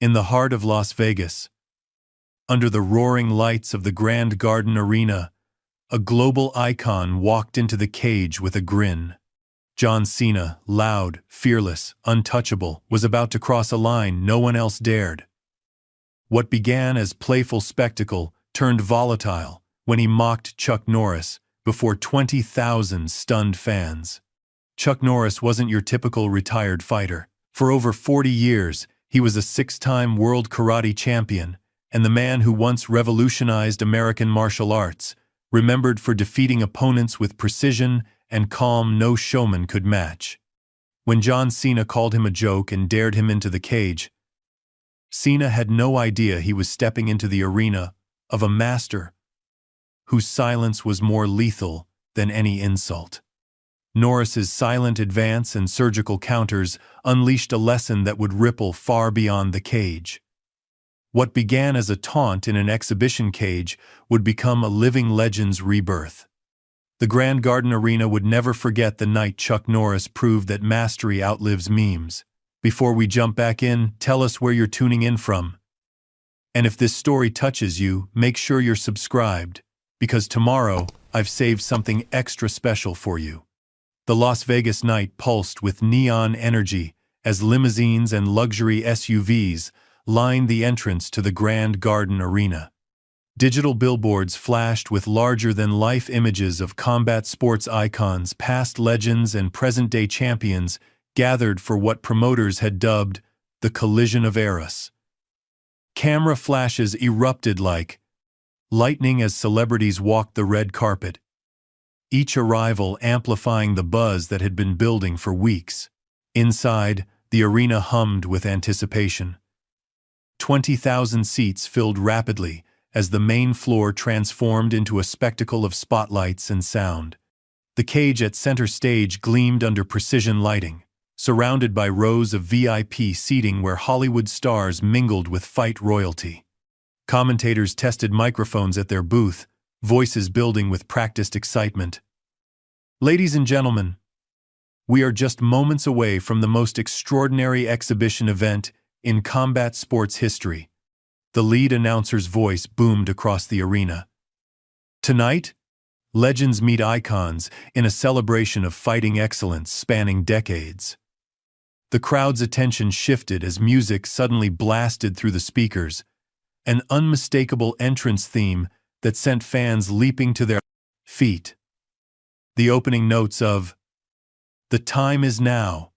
In the heart of Las Vegas, under the roaring lights of the Grand Garden Arena, a global icon walked into the cage with a grin. John Cena, loud, fearless, untouchable, was about to cross a line no one else dared. What began as playful spectacle turned volatile when he mocked Chuck Norris before 20,000 stunned fans. Chuck Norris wasn't your typical retired fighter. For over 40 years, he was a 6-time world karate champion and the man who once revolutionized American martial arts, remembered for defeating opponents with precision and calm no showman could match. When John Cena called him a joke and dared him into the cage, Cena had no idea he was stepping into the arena of a master whose silence was more lethal than any insult. Norris's silent advance and surgical counters unleashed a lesson that would ripple far beyond the cage. What began as a taunt in an exhibition cage would become a living legend's rebirth. The Grand Garden Arena would never forget the night Chuck Norris proved that mastery outlives memes. Before we jump back in, tell us where you're tuning in from. And if this story touches you, make sure you're subscribed, because tomorrow I've saved something extra special for you. The Las Vegas night pulsed with neon energy as limousines and luxury SUVs lined the entrance to the Grand Garden Arena. Digital billboards flashed with larger-than-life images of combat sports icons, past legends, and present-day champions gathered for what promoters had dubbed the collision of eras. Camera flashes erupted like lightning as celebrities walked the red carpet, each arrival amplifying the buzz that had been building for weeks. Inside, the arena hummed with anticipation. 20,000 seats filled rapidly as the main floor transformed into a spectacle of spotlights and sound. The cage at center stage gleamed under precision lighting, surrounded by rows of VIP seating where Hollywood stars mingled with fight royalty. Commentators tested microphones at their booth, voices building with practiced excitement. Ladies and gentlemen, we are just moments away from the most extraordinary exhibition event in combat sports history. The lead announcer's voice boomed across the arena. Tonight, legends meet icons in a celebration of fighting excellence spanning decades. The crowd's attention shifted as music suddenly blasted through the speakers, an unmistakable entrance theme that sent fans leaping to their feet. The opening notes of "The Time Is Now"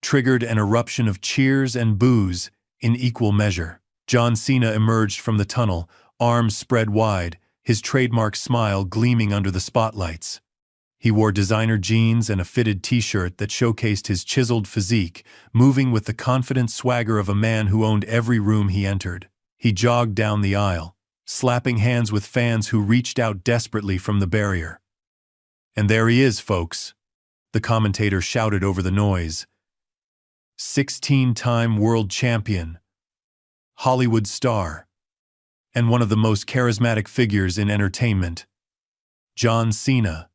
triggered an eruption of cheers and boos in equal measure. John Cena emerged from the tunnel, arms spread wide, his trademark smile gleaming under the spotlights. He wore designer jeans and a fitted t-shirt that showcased his chiseled physique, moving with the confident swagger of a man who owned every room he entered. He jogged down the aisle, slapping hands with fans who reached out desperately from the barrier. "And there he is, folks," the commentator shouted over the noise. 16-time world champion, Hollywood star, and one of the most charismatic figures in entertainment, John Cena.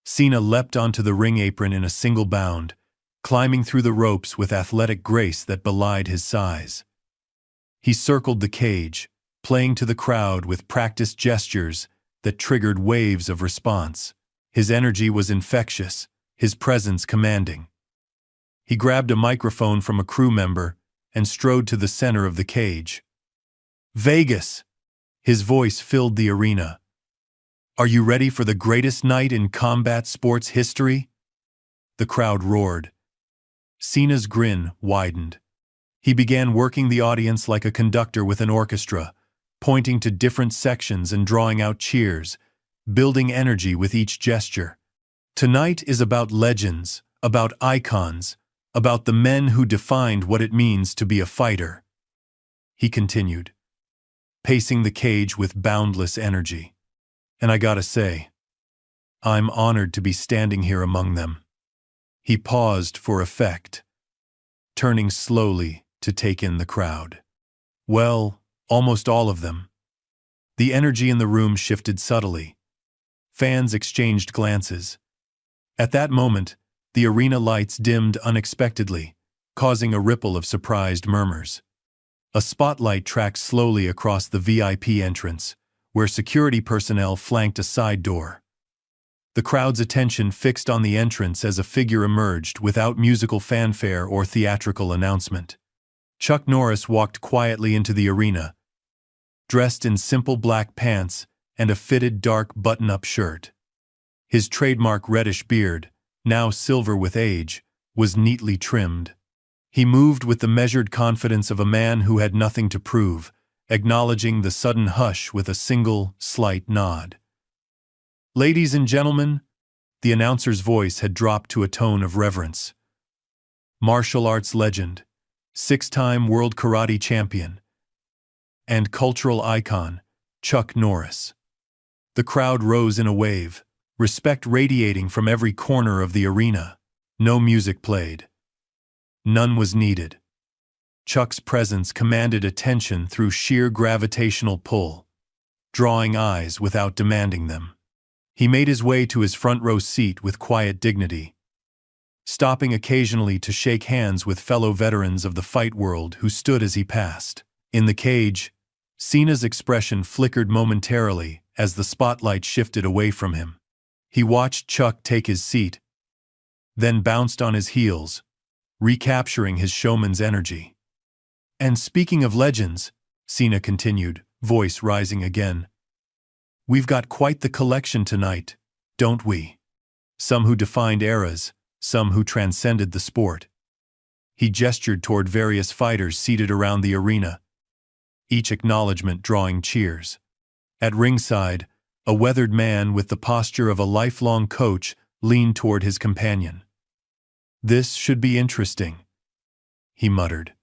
Cena leapt onto the ring apron in a single bound, climbing through the ropes with athletic grace that belied his size. He circled the cage, playing to the crowd with practiced gestures that triggered waves of response. His energy was infectious, his presence commanding. He grabbed a microphone from a crew member and strode to the center of the cage. "Vegas!" His voice filled the arena. "Are you ready for the greatest night in combat sports history?" The crowd roared. Cena's grin widened. He began working the audience like a conductor with an orchestra, pointing to different sections and drawing out cheers, building energy with each gesture. Tonight is about legends, about icons, about the men who defined what it means to be a fighter. He continued, pacing the cage with boundless energy. "And I gotta say, I'm honored to be standing here among them." He paused for effect, turning slowly to take in the crowd. Well, almost all of them. The energy in the room shifted subtly. Fans exchanged glances. At that moment, the arena lights dimmed unexpectedly, causing a ripple of surprised murmurs. A spotlight tracked slowly across the VIP entrance, where security personnel flanked a side door. The crowd's attention fixed on the entrance as a figure emerged without musical fanfare or theatrical announcement. Chuck Norris walked quietly into the arena, dressed in simple black pants and a fitted dark button-up shirt. His trademark reddish beard, now silver with age, was neatly trimmed. He moved with the measured confidence of a man who had nothing to prove, acknowledging the sudden hush with a single, slight nod. "Ladies and gentlemen," the announcer's voice had dropped to a tone of reverence. "Martial arts legend, six-time world karate champion, and cultural icon, Chuck Norris." The crowd rose in a wave, respect radiating from every corner of the arena. No music played. None was needed. Chuck's presence commanded attention through sheer gravitational pull, drawing eyes without demanding them. He made his way to his front row seat with quiet dignity, stopping occasionally to shake hands with fellow veterans of the fight world who stood as he passed. In the cage, Cena's expression flickered momentarily as the spotlight shifted away from him. He watched Chuck take his seat, then bounced on his heels, recapturing his showman's energy. "And speaking of legends," Cena continued, voice rising again, "we've got quite the collection tonight, don't we? Some who defined eras, some who transcended the sport." He gestured toward various fighters seated around the arena, each acknowledgement drawing cheers. At ringside, a weathered man with the posture of a lifelong coach leaned toward his companion. "This should be interesting," he muttered.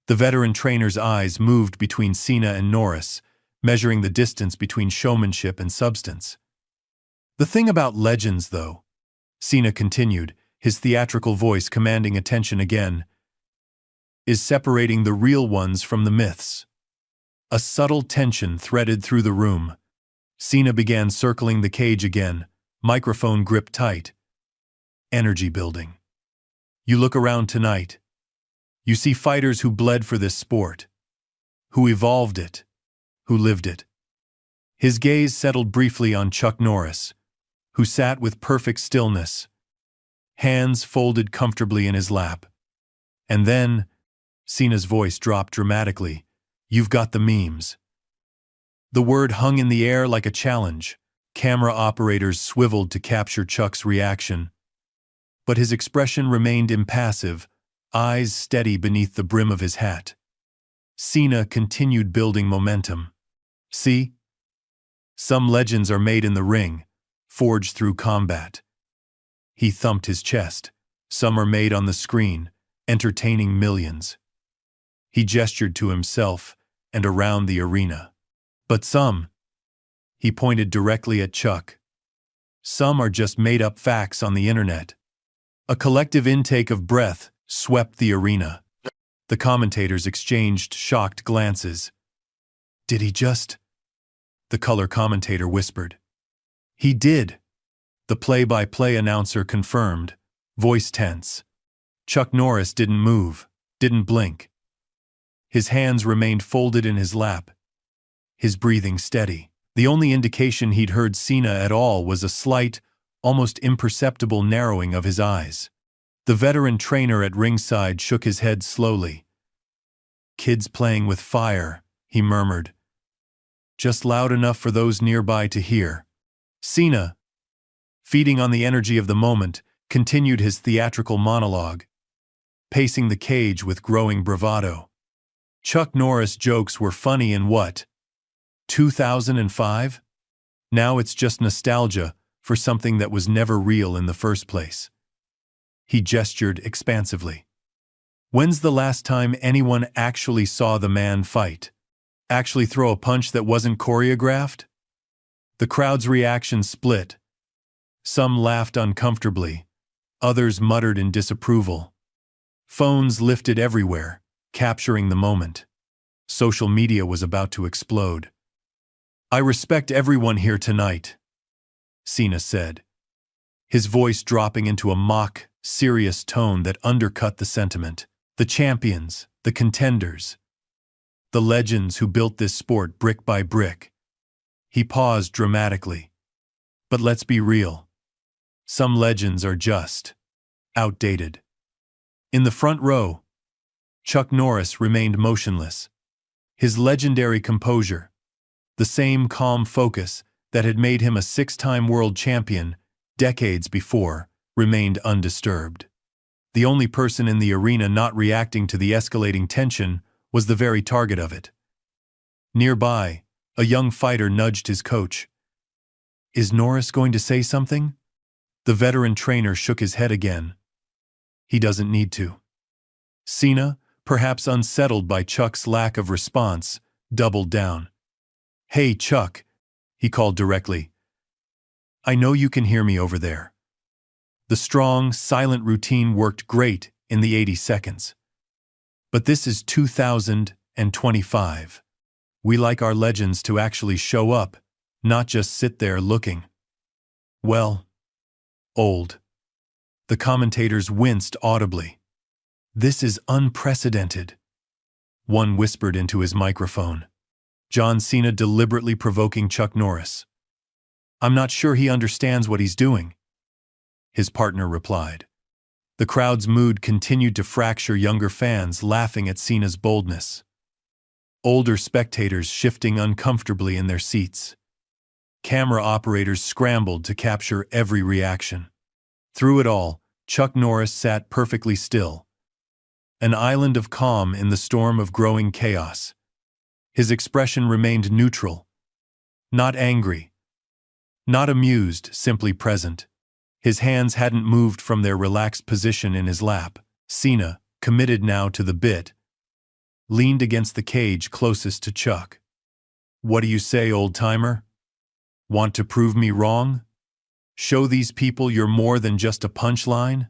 The veteran trainer's eyes moved between Cena and Norris, measuring the distance between showmanship and substance. "The thing about legends, though," Cena continued, his theatrical voice commanding attention again, "is separating the real ones from the myths." A subtle tension threaded through the room. Cena began circling the cage again, microphone gripped tight. Energy building. "You look around tonight. You see fighters who bled for this sport, who evolved it, who lived it." His gaze settled briefly on Chuck Norris, who sat with perfect stillness, hands folded comfortably in his lap. And then, Cena's voice dropped dramatically, "You've got the memes." The word hung in the air like a challenge. Camera operators swiveled to capture Chuck's reaction. But his expression remained impassive, eyes steady beneath the brim of his hat. Cena continued building momentum. "See? Some legends are made in the ring, forged through combat." He thumped his chest. "Some are made on the screen, entertaining millions." He gestured to himself and around the arena. "But some," he pointed directly at Chuck, "some are just made-up facts on the internet." A collective intake of breath swept the arena. The commentators exchanged shocked glances. "Did he just?" the color commentator whispered. "He did," the play-by-play announcer confirmed, voice tense. Chuck Norris didn't move, didn't blink. His hands remained folded in his lap, his breathing steady. The only indication he'd heard Cena at all was a slight, almost imperceptible narrowing of his eyes. The veteran trainer at ringside shook his head slowly. "Kids playing with fire," he murmured. "Just loud enough for those nearby to hear." Cena, feeding on the energy of the moment, continued his theatrical monologue, pacing the cage with growing bravado. Chuck Norris jokes were funny in what? 2005? Now it's just nostalgia for something that was never real in the first place. He gestured expansively. "When's the last time anyone actually saw the man fight? Actually throw a punch that wasn't choreographed?" The crowd's reaction split. Some laughed uncomfortably. Others muttered in disapproval. Phones lifted everywhere, capturing the moment. Social media was about to explode. "I respect everyone here tonight," Cena said, his voice dropping into a mock, serious tone that undercut the sentiment. "The champions, the contenders, the legends who built this sport brick by brick. He paused dramatically. But let's be real. Some legends are just outdated. In the front row, Chuck Norris remained motionless. His legendary composure, the same calm focus that had made him a six-time world champion decades before, remained undisturbed. The only person in the arena not reacting to the escalating tension was the very target of it. Nearby, a young fighter nudged his coach. "Is Norris going to say something?" The veteran trainer shook his head again. "He doesn't need to." Cena, perhaps unsettled by Chuck's lack of response, doubled down. "Hey, Chuck," he called directly. "I know you can hear me over there." The strong, silent routine worked great in the 80 seconds. But this is 2025. We like our legends to actually show up, not just sit there looking, well, old. The commentators winced audibly. "This is unprecedented," one whispered into his microphone. John Cena deliberately provoking Chuck Norris. "I'm not sure he understands what he's doing," his partner replied. The crowd's mood continued to fracture, younger fans laughing at Cena's boldness. Older spectators shifting uncomfortably in their seats. Camera operators scrambled to capture every reaction. Through it all, Chuck Norris sat perfectly still. An island of calm in the storm of growing chaos. His expression remained neutral. Not angry. Not amused, simply present. His hands hadn't moved from their relaxed position in his lap. Cena, committed now to the bit, leaned against the cage closest to Chuck. "What do you say, old-timer? Want to prove me wrong? Show these people you're more than just a punchline?"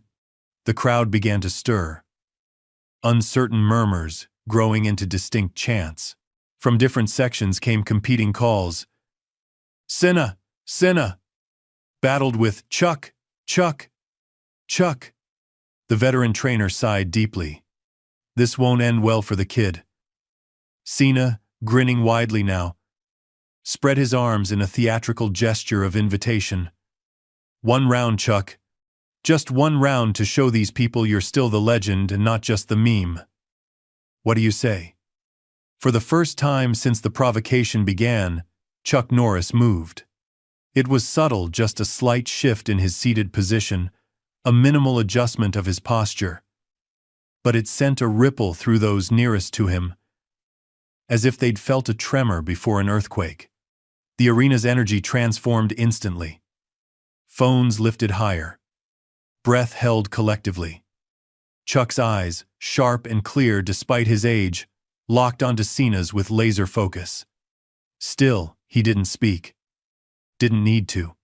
The crowd began to stir. Uncertain murmurs, growing into distinct chants. From different sections came competing calls. "Cena! Cena!" battled with "Chuck! Chuck! Chuck!" The veteran trainer sighed deeply. This won't end well for the kid. Cena, grinning widely now, spread his arms in a theatrical gesture of invitation. "One round, Chuck. Just one round to show these people you're still the legend and not just the meme. What do you say?" For the first time since the provocation began, Chuck Norris moved. It was subtle, just a slight shift in his seated position, a minimal adjustment of his posture. But it sent a ripple through those nearest to him, as if they'd felt a tremor before an earthquake. The arena's energy transformed instantly. Phones lifted higher. Breath held collectively. Chuck's eyes, sharp and clear despite his age, locked onto Cena's with laser focus. Still, he didn't speak. Didn't need to.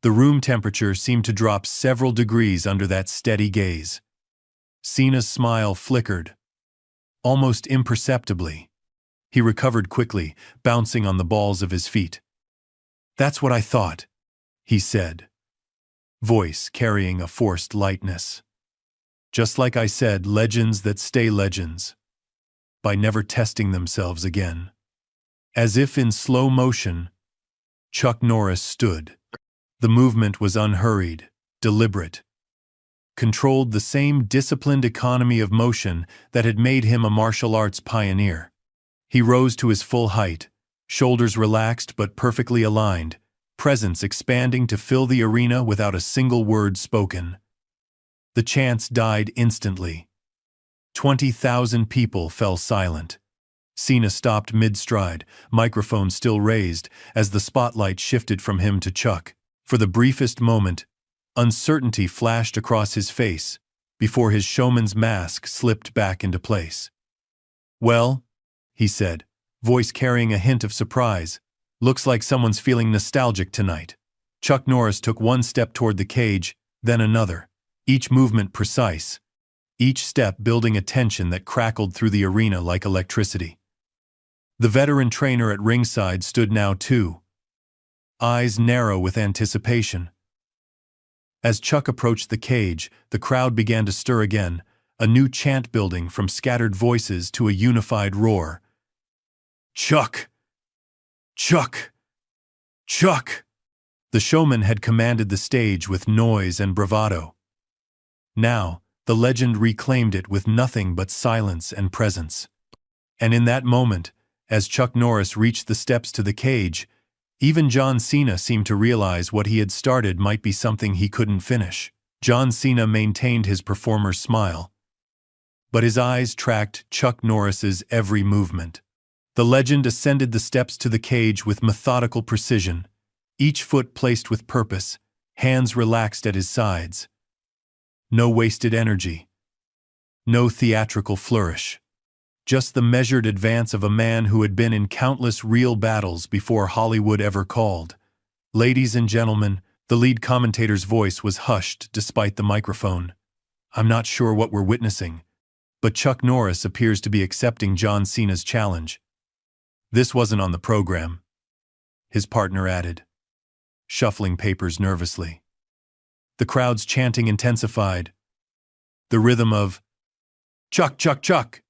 The room temperature seemed to drop several degrees under that steady gaze. Cena's smile flickered, almost imperceptibly. He recovered quickly, bouncing on the balls of his feet. "That's what I thought," he said, voice carrying a forced lightness. "Just like I said, legends that stay legends, by never testing themselves again." As if in slow motion, Chuck Norris stood. The movement was unhurried, deliberate. Controlled the same disciplined economy of motion that had made him a martial arts pioneer. He rose to his full height, shoulders relaxed but perfectly aligned, presence expanding to fill the arena without a single word spoken. The chants died instantly. 20,000 people fell silent. Cena stopped mid-stride, microphone still raised, as the spotlight shifted from him to Chuck. For the briefest moment, uncertainty flashed across his face, before his showman's mask slipped back into place. "Well," he said, voice carrying a hint of surprise, "looks like someone's feeling nostalgic tonight." Chuck Norris took one step toward the cage, then another, each movement precise, each step building a tension that crackled through the arena like electricity. The veteran trainer at ringside stood now too, eyes narrow with anticipation. As Chuck approached the cage, the crowd began to stir again, a new chant building from scattered voices to a unified roar. Chuck! Chuck! Chuck! The showman had commanded the stage with noise and bravado. Now, the legend reclaimed it with nothing but silence and presence. And in that moment, as Chuck Norris reached the steps to the cage, even John Cena seemed to realize what he had started might be something he couldn't finish. John Cena maintained his performer's smile, but his eyes tracked Chuck Norris's every movement. The legend ascended the steps to the cage with methodical precision, each foot placed with purpose, hands relaxed at his sides. No wasted energy. No theatrical flourish. Just the measured advance of a man who had been in countless real battles before Hollywood ever called. Ladies and gentlemen, the lead commentator's voice was hushed despite the microphone. I'm not sure what we're witnessing, but Chuck Norris appears to be accepting John Cena's challenge. This wasn't on the program, his partner added, shuffling papers nervously. The crowd's chanting intensified. The rhythm of "Chuck, Chuck, Chuck,"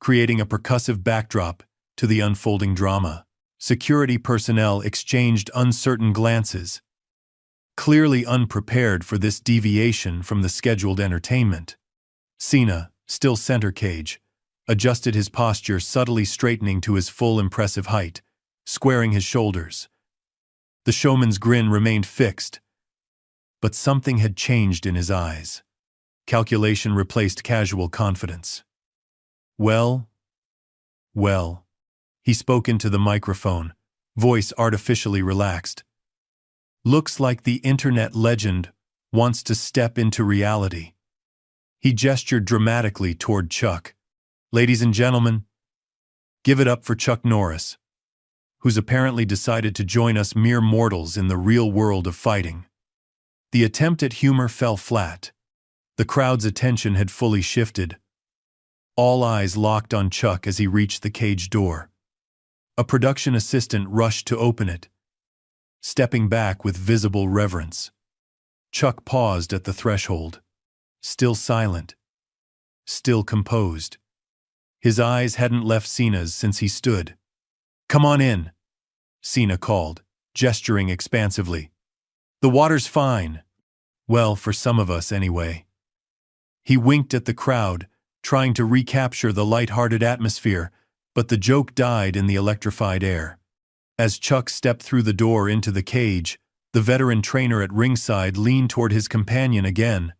creating a percussive backdrop to the unfolding drama. Security personnel exchanged uncertain glances, clearly unprepared for this deviation from the scheduled entertainment. Cena, still center cage, adjusted his posture, subtly straightening to his full impressive height, squaring his shoulders. The showman's grin remained fixed, but something had changed in his eyes. Calculation replaced casual confidence. Well, he spoke into the microphone, voice artificially relaxed. Looks like the internet legend wants to step into reality. He gestured dramatically toward Chuck. Ladies and gentlemen, give it up for Chuck Norris, who's apparently decided to join us mere mortals in the real world of fighting. The attempt at humor fell flat. The crowd's attention had fully shifted. All eyes locked on Chuck as he reached the cage door. A production assistant rushed to open it, stepping back with visible reverence. Chuck paused at the threshold, still silent, still composed. His eyes hadn't left Cena's since he stood. "Come on in," Cena called, gesturing expansively. "The water's fine. Well, for some of us anyway." He winked at the crowd, trying to recapture the light-hearted atmosphere, but the joke died in the electrified air. As Chuck stepped through the door into the cage, the veteran trainer at ringside leaned toward his companion again.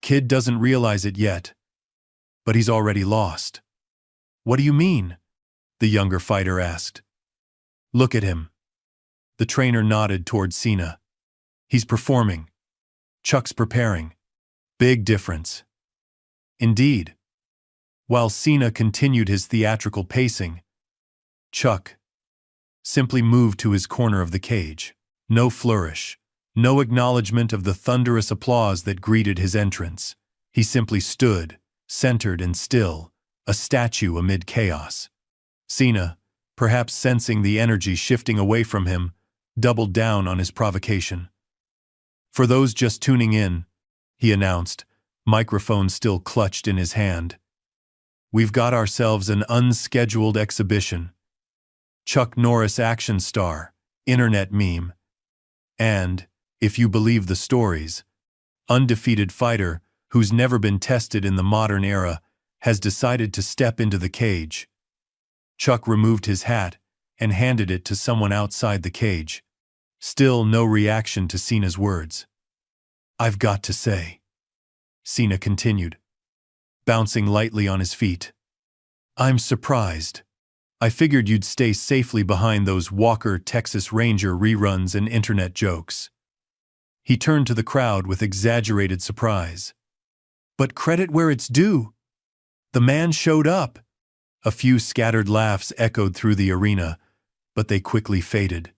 "Kid doesn't realize it yet, but he's already lost." "What do you mean?" the younger fighter asked. "Look at him." The trainer nodded toward Cena. "He's performing. Chuck's preparing. Big difference." Indeed. While Cena continued his theatrical pacing, Chuck simply moved to his corner of the cage. No flourish, no acknowledgement of the thunderous applause that greeted his entrance. He simply stood, centered and still, a statue amid chaos. Cena, perhaps sensing the energy shifting away from him, doubled down on his provocation. "For those just tuning in," he announced, microphone still clutched in his hand, "we've got ourselves an unscheduled exhibition. Chuck Norris action star, internet meme, and, if you believe the stories, undefeated fighter who's never been tested in the modern era has decided to step into the cage." Chuck removed his hat and handed it to someone outside the cage. Still no reaction to Cena's words. "I've got to say," Cena continued, bouncing lightly on his feet, "I'm surprised. I figured you'd stay safely behind those Walker Texas Ranger reruns and internet jokes." He turned to the crowd with exaggerated surprise. "But credit where it's due. The man showed up." A few scattered laughs echoed through the arena, but they quickly faded.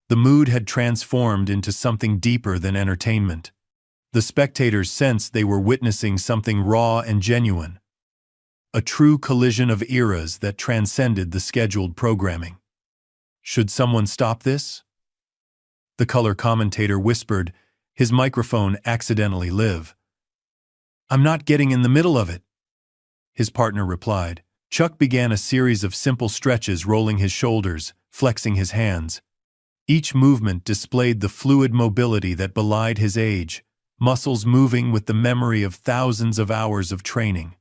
The mood had transformed into something deeper than entertainment. The spectators sensed they were witnessing something raw and genuine. A true collision of eras that transcended the scheduled programming. "Should someone stop this?" the color commentator whispered, his microphone accidentally live. "I'm not getting in the middle of it," his partner replied. Chuck began a series of simple stretches, rolling his shoulders, flexing his hands. Each movement displayed the fluid mobility that belied his age, muscles moving with the memory of thousands of hours of training.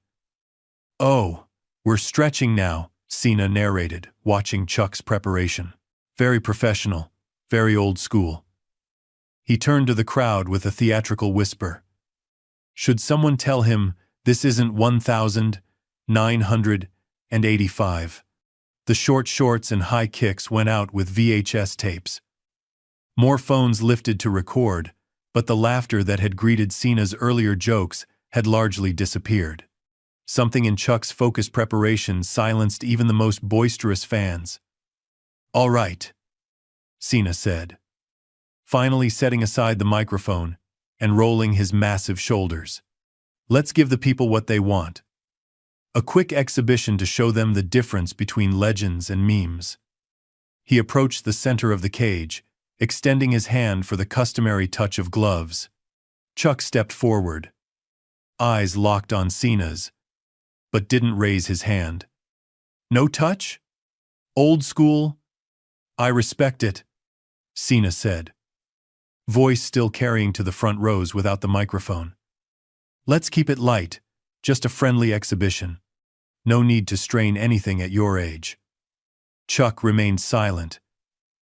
"Oh, we're stretching now," Cena narrated, watching Chuck's preparation. "Very professional, very old school." He turned to the crowd with a theatrical whisper. "Should someone tell him this isn't 1,985? The short shorts and high kicks went out with VHS tapes. More phones lifted to record, but the laughter that had greeted Cena's earlier jokes had largely disappeared. Something in Chuck's focused preparation silenced even the most boisterous fans. "All right," Cena said, finally setting aside the microphone and rolling his massive shoulders. "Let's give the people what they want. A quick exhibition to show them the difference between legends and memes." He approached the center of the cage, extending his hand for the customary touch of gloves. Chuck stepped forward, eyes locked on Cena's, but didn't raise his hand. "No touch? Old school? I respect it," Cena said, voice still carrying to the front rows without the microphone. "Let's keep it light, just a friendly exhibition. No need to strain anything at your age." Chuck remained silent,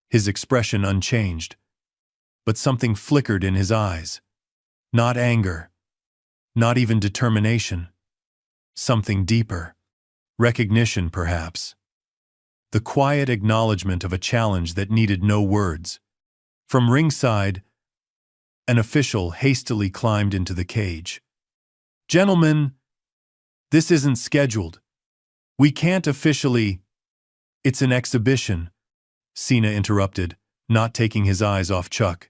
his expression unchanged, but something flickered in his eyes. Not anger, not even determination. Something deeper. Recognition, perhaps. The quiet acknowledgement of a challenge that needed no words. From ringside, an official hastily climbed into the cage. "Gentlemen, this isn't scheduled. We can't officially—" "It's an exhibition," Cena interrupted, not taking his eyes off Chuck.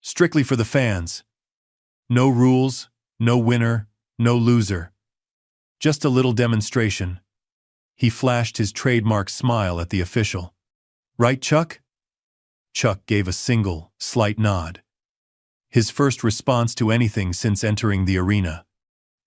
"Strictly for the fans. No rules, no winner, no loser. Just a little demonstration." He flashed his trademark smile at the official. "Right, Chuck?" Chuck gave a single, slight nod. His first response to anything since entering the arena.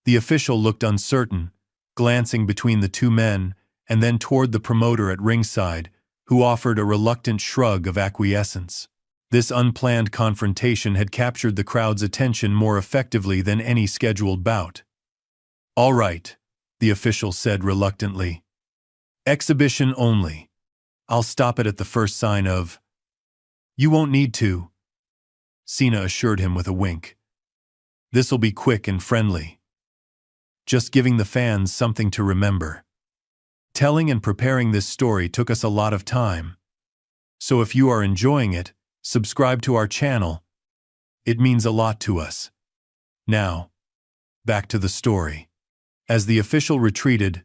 The official looked uncertain, glancing between the two men and then toward the promoter at ringside, who offered a reluctant shrug of acquiescence. This unplanned confrontation had captured the crowd's attention more effectively than any scheduled bout. "All right," the official said reluctantly. "Exhibition only. I'll stop it at the first sign of—" "You won't need to," Cena assured him with a wink. "This'll be quick and friendly. Just giving the fans something to remember. Telling and preparing this story took us a lot of time. So if you are enjoying it, subscribe to our channel. It means a lot to us. Now, back to the story." As the official retreated,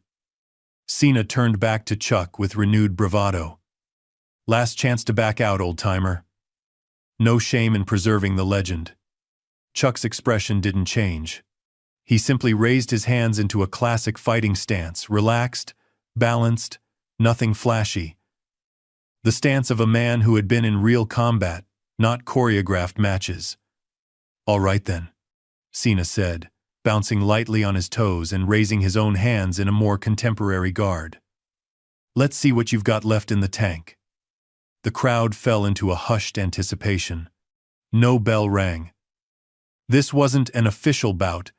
Cena turned back to Chuck with renewed bravado. "Last chance to back out, old-timer. No shame in preserving the legend." Chuck's expression didn't change. He simply raised his hands into a classic fighting stance, relaxed, balanced, nothing flashy. The stance of a man who had been in real combat, not choreographed matches. "All right then," Cena said, bouncing lightly on his toes and raising his own hands in a more contemporary guard. "Let's see what you've got left in the tank." The crowd fell into a hushed anticipation. No bell rang. This wasn't an official bout,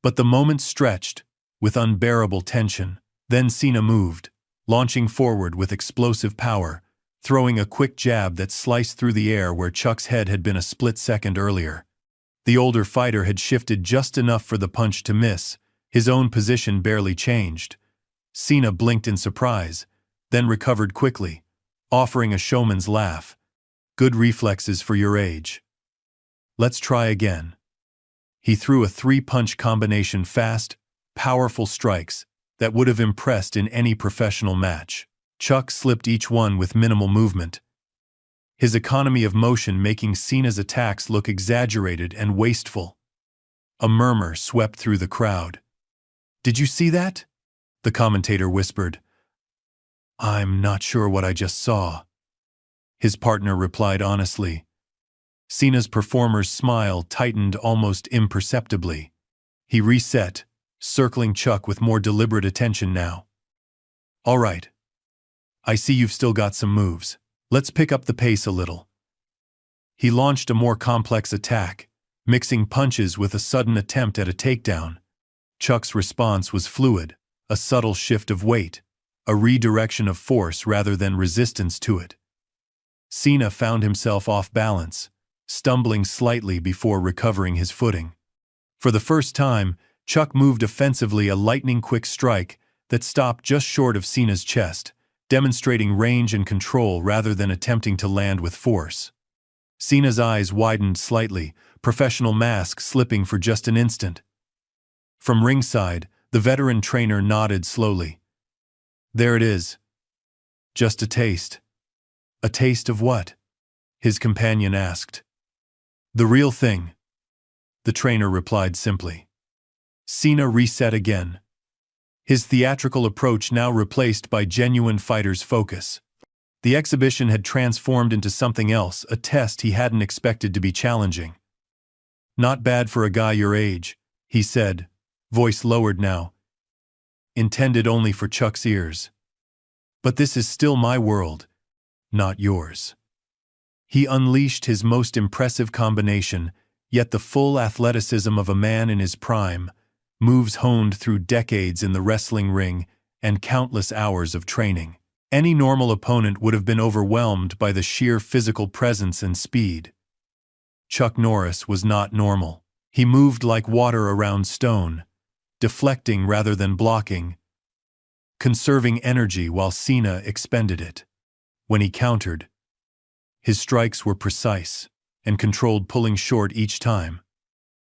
but the moment stretched with unbearable tension. Then Cena moved, launching forward with explosive power, throwing a quick jab that sliced through the air where Chuck's head had been a split second earlier. The older fighter had shifted just enough for the punch to miss, his own position barely changed. Cena blinked in surprise, then recovered quickly, offering a showman's laugh. "Good reflexes for your age. Let's try again." He threw a three-punch combination, fast, powerful strikes that would have impressed in any professional match. Chuck slipped each one with minimal movement, his economy of motion making Cena's attacks look exaggerated and wasteful. A murmur swept through the crowd. "Did you see that?" the commentator whispered. "I'm not sure what I just saw," his partner replied honestly. Cena's performer's smile tightened almost imperceptibly. He reset, circling Chuck with more deliberate attention now. All right. I see you've still got some moves. Let's pick up the pace a little. He launched a more complex attack, mixing punches with a sudden attempt at a takedown. Chuck's response was fluid, a subtle shift of weight, a redirection of force rather than resistance to it. Cena found himself off balance, stumbling slightly before recovering his footing. For the first time, Chuck moved offensively, a lightning-quick strike that stopped just short of Cena's chest, demonstrating range and control rather than attempting to land with force. Cena's eyes widened slightly, professional mask slipping for just an instant. From ringside, the veteran trainer nodded slowly. There it is. Just a taste. A taste of what? His companion asked. The real thing. The trainer replied simply. Cena reset again. His theatrical approach now replaced by genuine fighter's focus. The exhibition had transformed into something else, a test he hadn't expected to be challenging. Not bad for a guy your age, he said, voice lowered now. Intended only for Chuck's ears. But this is still my world, not yours. He unleashed his most impressive combination, yet the full athleticism of a man in his prime, moves honed through decades in the wrestling ring and countless hours of training. Any normal opponent would have been overwhelmed by the sheer physical presence and speed. Chuck Norris was not normal. He moved like water around stone, deflecting rather than blocking, conserving energy while Cena expended it. When he countered, his strikes were precise and controlled, pulling short each time,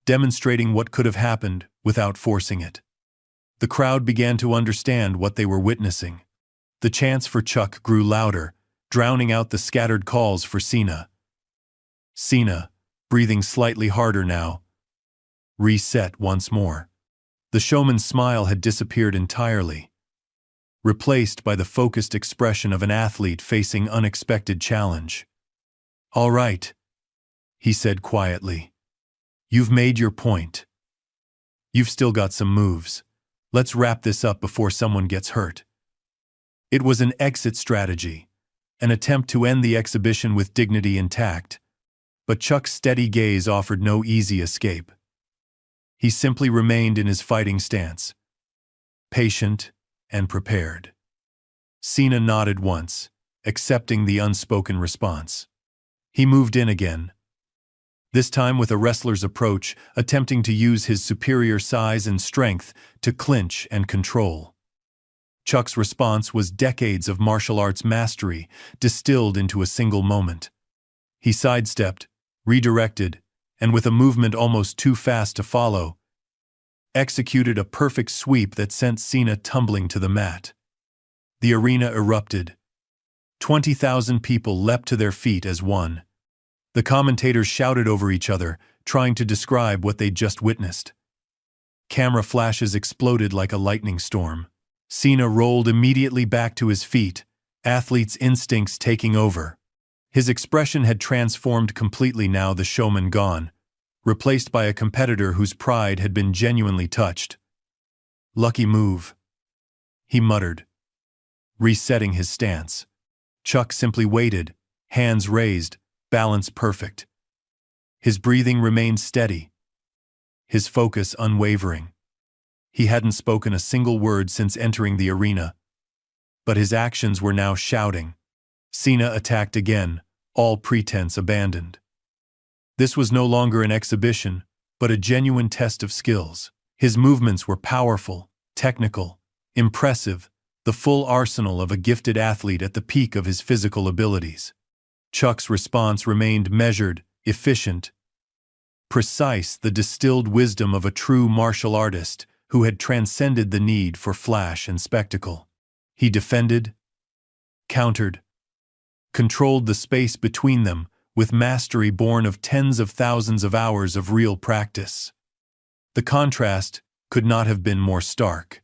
demonstrating what could have happened without forcing it. The crowd began to understand what they were witnessing. The chants for Chuck grew louder, drowning out the scattered calls for Cena. Cena, breathing slightly harder now, reset once more. The showman's smile had disappeared entirely, replaced by the focused expression of an athlete facing unexpected challenge. All right, he said quietly. You've made your point. You've still got some moves. Let's wrap this up before someone gets hurt. It was an exit strategy, an attempt to end the exhibition with dignity intact, but Chuck's steady gaze offered no easy escape. He simply remained in his fighting stance, patient and prepared. Cena nodded once, accepting the unspoken response. He moved in again, this time with a wrestler's approach, attempting to use his superior size and strength to clinch and control. Chuck's response was decades of martial arts mastery distilled into a single moment. He sidestepped, redirected, and with a movement almost too fast to follow, executed a perfect sweep that sent Cena tumbling to the mat. The arena erupted. 20,000 people leapt to their feet as one. The commentators shouted over each other, trying to describe what they'd just witnessed. Camera flashes exploded like a lightning storm. Cena rolled immediately back to his feet, athlete's instincts taking over. His expression had transformed completely now, the showman gone, replaced by a competitor whose pride had been genuinely touched. Lucky move, he muttered, resetting his stance. Chuck simply waited, hands raised, balance perfect. His breathing remained steady, his focus unwavering. He hadn't spoken a single word since entering the arena, but his actions were now shouting. Cena attacked again, all pretense abandoned. This was no longer an exhibition, but a genuine test of skills. His movements were powerful, technical, impressive, the full arsenal of a gifted athlete at the peak of his physical abilities. Chuck's response remained measured, efficient, precise, the distilled wisdom of a true martial artist who had transcended the need for flash and spectacle. He defended, countered, controlled the space between them with mastery born of tens of thousands of hours of real practice. The contrast could not have been more stark.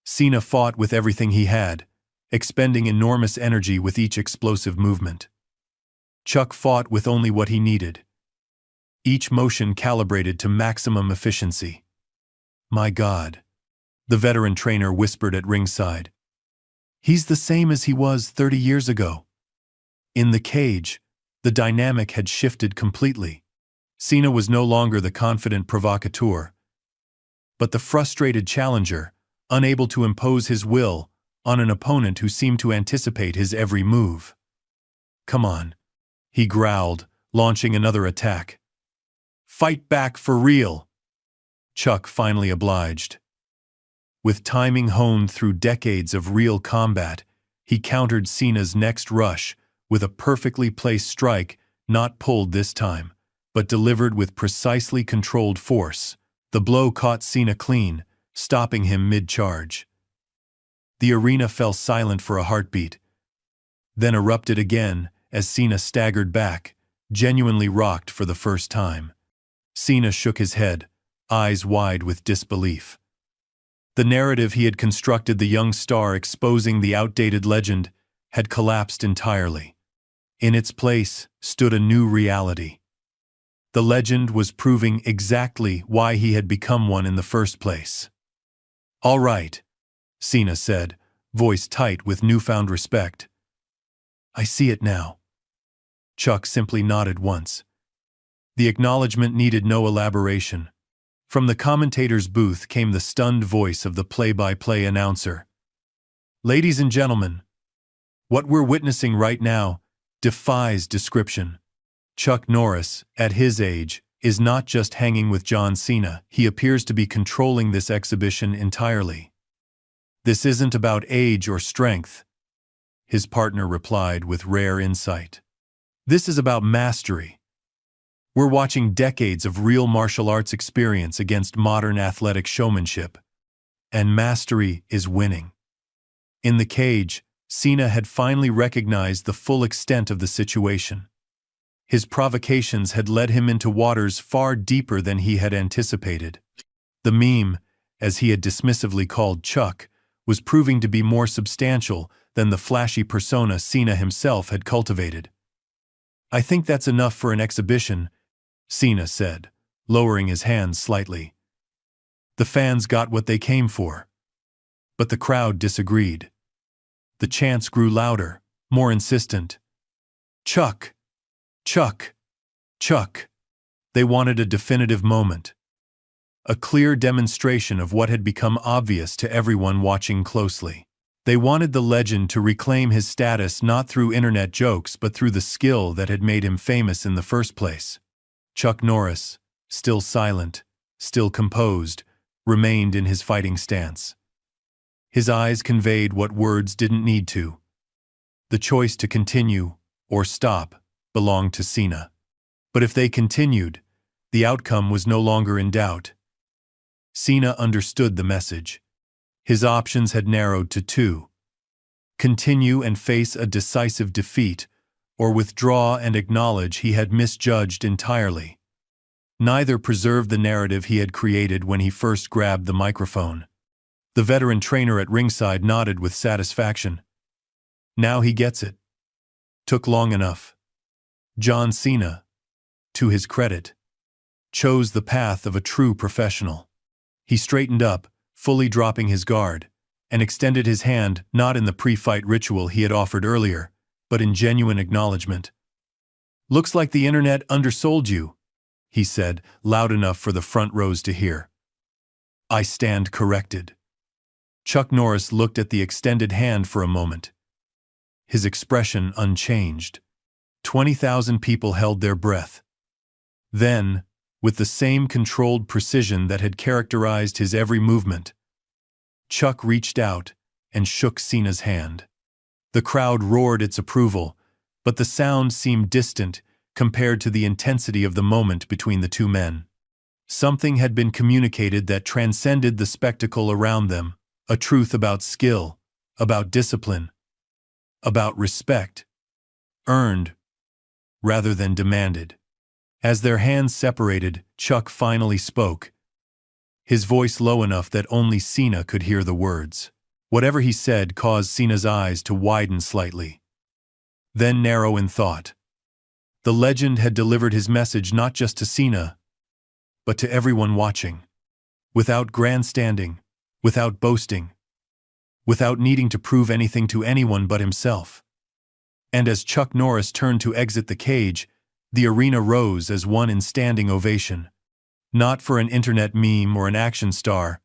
Cena fought with everything he had, expending enormous energy with each explosive movement. Chuck fought with only what he needed, each motion calibrated to maximum efficiency. My God, the veteran trainer whispered at ringside. He's the same as he was 30 years ago. In the cage, the dynamic had shifted completely. Cena was no longer the confident provocateur, but the frustrated challenger, unable to impose his will on an opponent who seemed to anticipate his every move. "Come on," he growled, launching another attack. "Fight back for real." Chuck finally obliged. With timing honed through decades of real combat, he countered Cena's next rush with a perfectly placed strike, not pulled this time, but delivered with precisely controlled force. The blow caught Cena clean, stopping him mid-charge. The arena fell silent for a heartbeat, then erupted again as Cena staggered back, genuinely rocked for the first time. Cena shook his head, eyes wide with disbelief. The narrative he had constructed, the young star exposing the outdated legend, had collapsed entirely. In its place stood a new reality. The legend was proving exactly why he had become one in the first place. "All right," Cena said, voice tight with newfound respect. "I see it now." Chuck simply nodded once. The acknowledgement needed no elaboration. From the commentator's booth came the stunned voice of the play-by-play announcer. "Ladies and gentlemen, what we're witnessing right now defies description. Chuck Norris, at his age, is not just hanging with John Cena. He appears to be controlling this exhibition entirely." "This isn't about age or strength," his partner replied with rare insight. "This is about mastery. We're watching decades of real martial arts experience against modern athletic showmanship. And mastery is winning." In the cage, Cena had finally recognized the full extent of the situation. His provocations had led him into waters far deeper than he had anticipated. The meme, as he had dismissively called Chuck, was proving to be more substantial than the flashy persona Cena himself had cultivated. "I think that's enough for an exhibition," Cena said, lowering his hands slightly. The fans got what they came for. But the crowd disagreed. The chants grew louder, more insistent. "Chuck! Chuck! Chuck!" They wanted a definitive moment. A clear demonstration of what had become obvious to everyone watching closely. They wanted the legend to reclaim his status not through internet jokes but through the skill that had made him famous in the first place. Chuck Norris, still silent, still composed, remained in his fighting stance. His eyes conveyed what words didn't need to. The choice to continue or stop belonged to Cena. But if they continued, the outcome was no longer in doubt. Cena understood the message. His options had narrowed to two: continue and face a decisive defeat, or withdraw and acknowledge he had misjudged entirely. Neither preserved the narrative he had created when he first grabbed the microphone. The veteran trainer at ringside nodded with satisfaction. Now he gets it. Took long enough. John Cena, to his credit, chose the path of a true professional. He straightened up, fully dropping his guard, and extended his hand not in the pre-fight ritual he had offered earlier, but in genuine acknowledgement. "Looks like the internet undersold you," he said, loud enough for the front rows to hear. "I stand corrected." Chuck Norris looked at the extended hand for a moment, his expression unchanged. 20,000 people held their breath. Then, with the same controlled precision that had characterized his every movement, Chuck reached out and shook Cena's hand. The crowd roared its approval, but the sound seemed distant compared to the intensity of the moment between the two men. Something had been communicated that transcended the spectacle around them, a truth about skill, about discipline, about respect, earned rather than demanded. As their hands separated, Chuck finally spoke, his voice low enough that only Cena could hear the words. Whatever he said caused Cena's eyes to widen slightly, then narrow in thought. The legend had delivered his message not just to Cena, but to everyone watching. Without grandstanding, without boasting, without needing to prove anything to anyone but himself. And as Chuck Norris turned to exit the cage, the arena rose as one in standing ovation. Not for an internet meme or an action star,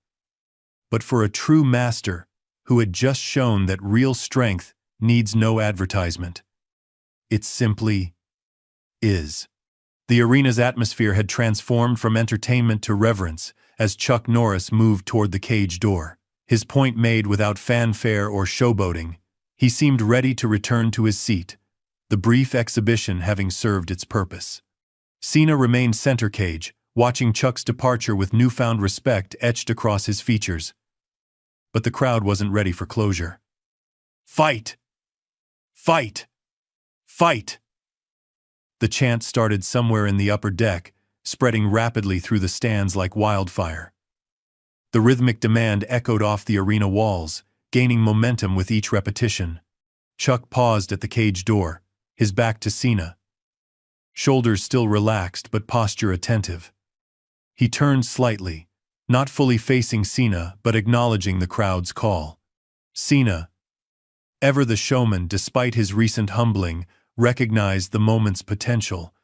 but for a true master who had just shown that real strength needs no advertisement. It simply is. The arena's atmosphere had transformed from entertainment to reverence as Chuck Norris moved toward the cage door. His point made without fanfare or showboating, he seemed ready to return to his seat, the brief exhibition having served its purpose. Cena remained center cage, watching Chuck's departure with newfound respect etched across his features. But the crowd wasn't ready for closure. Fight! Fight! Fight! The chant started somewhere in the upper deck, spreading rapidly through the stands like wildfire. The rhythmic demand echoed off the arena walls, gaining momentum with each repetition. Chuck paused at the cage door, his back to Cena. Shoulders still relaxed but posture attentive. He turned slightly, not fully facing Cena but acknowledging the crowd's call. Cena, ever the showman despite his recent humbling, recognized the moment's potential.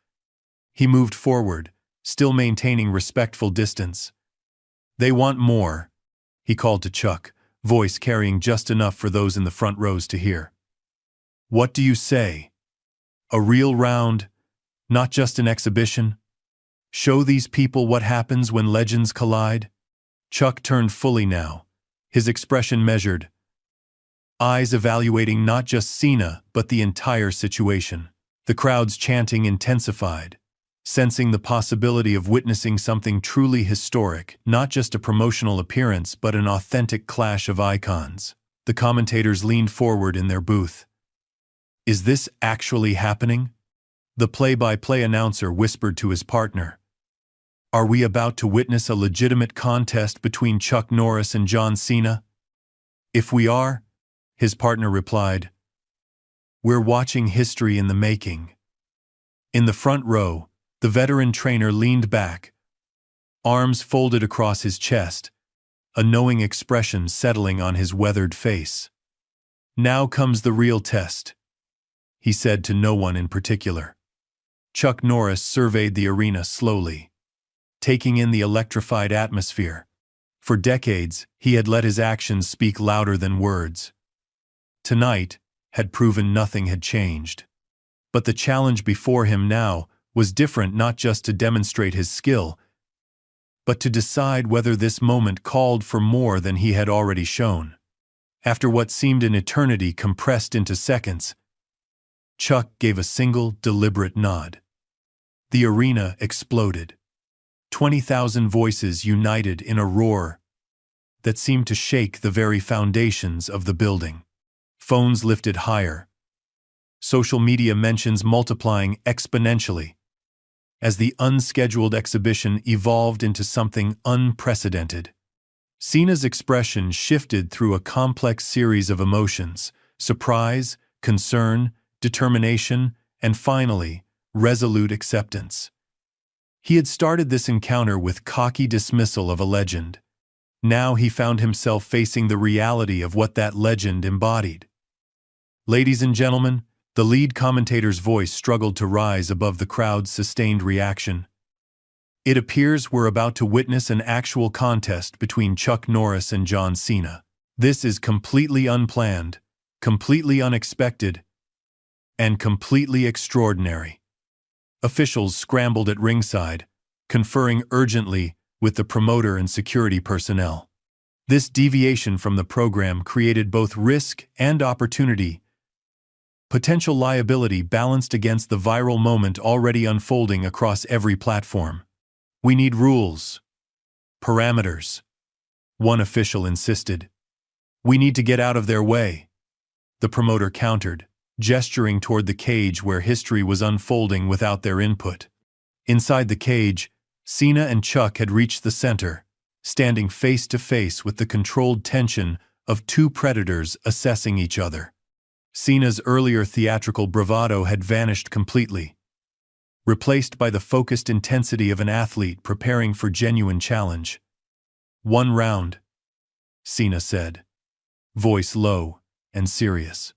He moved forward, still maintaining respectful distance. "They want more," he called to Chuck, voice carrying just enough for those in the front rows to hear. "What do you say? A real round, not just an exhibition? Show these people what happens when legends collide?" Chuck turned fully now, his expression measured, eyes evaluating not just Cena but the entire situation. The crowd's chanting intensified, sensing the possibility of witnessing something truly historic, not just a promotional appearance but an authentic clash of icons. The commentators leaned forward in their booth. "Is this actually happening?" The play-by-play announcer whispered to his partner. "Are we about to witness a legitimate contest between Chuck Norris and John Cena?" "If we are," his partner replied, "we're watching history in the making." In the front row, the veteran trainer leaned back, arms folded across his chest, a knowing expression settling on his weathered face. "Now comes the real test," he said to no one in particular. Chuck Norris surveyed the arena slowly, taking in the electrified atmosphere. For decades, he had let his actions speak louder than words. Tonight had proven nothing had changed. But the challenge before him now was different, not just to demonstrate his skill, but to decide whether this moment called for more than he had already shown. After what seemed an eternity compressed into seconds, Chuck gave a single, deliberate nod. The arena exploded. 20,000 voices united in a roar that seemed to shake the very foundations of the building. Phones lifted higher, social media mentions multiplying exponentially, as the unscheduled exhibition evolved into something unprecedented. Cena's expression shifted through a complex series of emotions: surprise, concern, determination, and finally, resolute acceptance. He had started this encounter with cocky dismissal of a legend. Now he found himself facing the reality of what that legend embodied. "Ladies and gentlemen," the lead commentator's voice struggled to rise above the crowd's sustained reaction. "It appears we're about to witness an actual contest between Chuck Norris and John Cena. This is completely unplanned, completely unexpected, and completely extraordinary." Officials scrambled at ringside, conferring urgently with the promoter and security personnel. This deviation from the program created both risk and opportunity. Potential liability balanced against the viral moment already unfolding across every platform. "We need rules. Parameters," one official insisted. "We need to get out of their way," the promoter countered, gesturing toward the cage where history was unfolding without their input. Inside the cage, Cena and Chuck had reached the center, standing face to face with the controlled tension of two predators assessing each other. Cena's earlier theatrical bravado had vanished completely, replaced by the focused intensity of an athlete preparing for genuine challenge. "One round," Cena said, voice low and serious.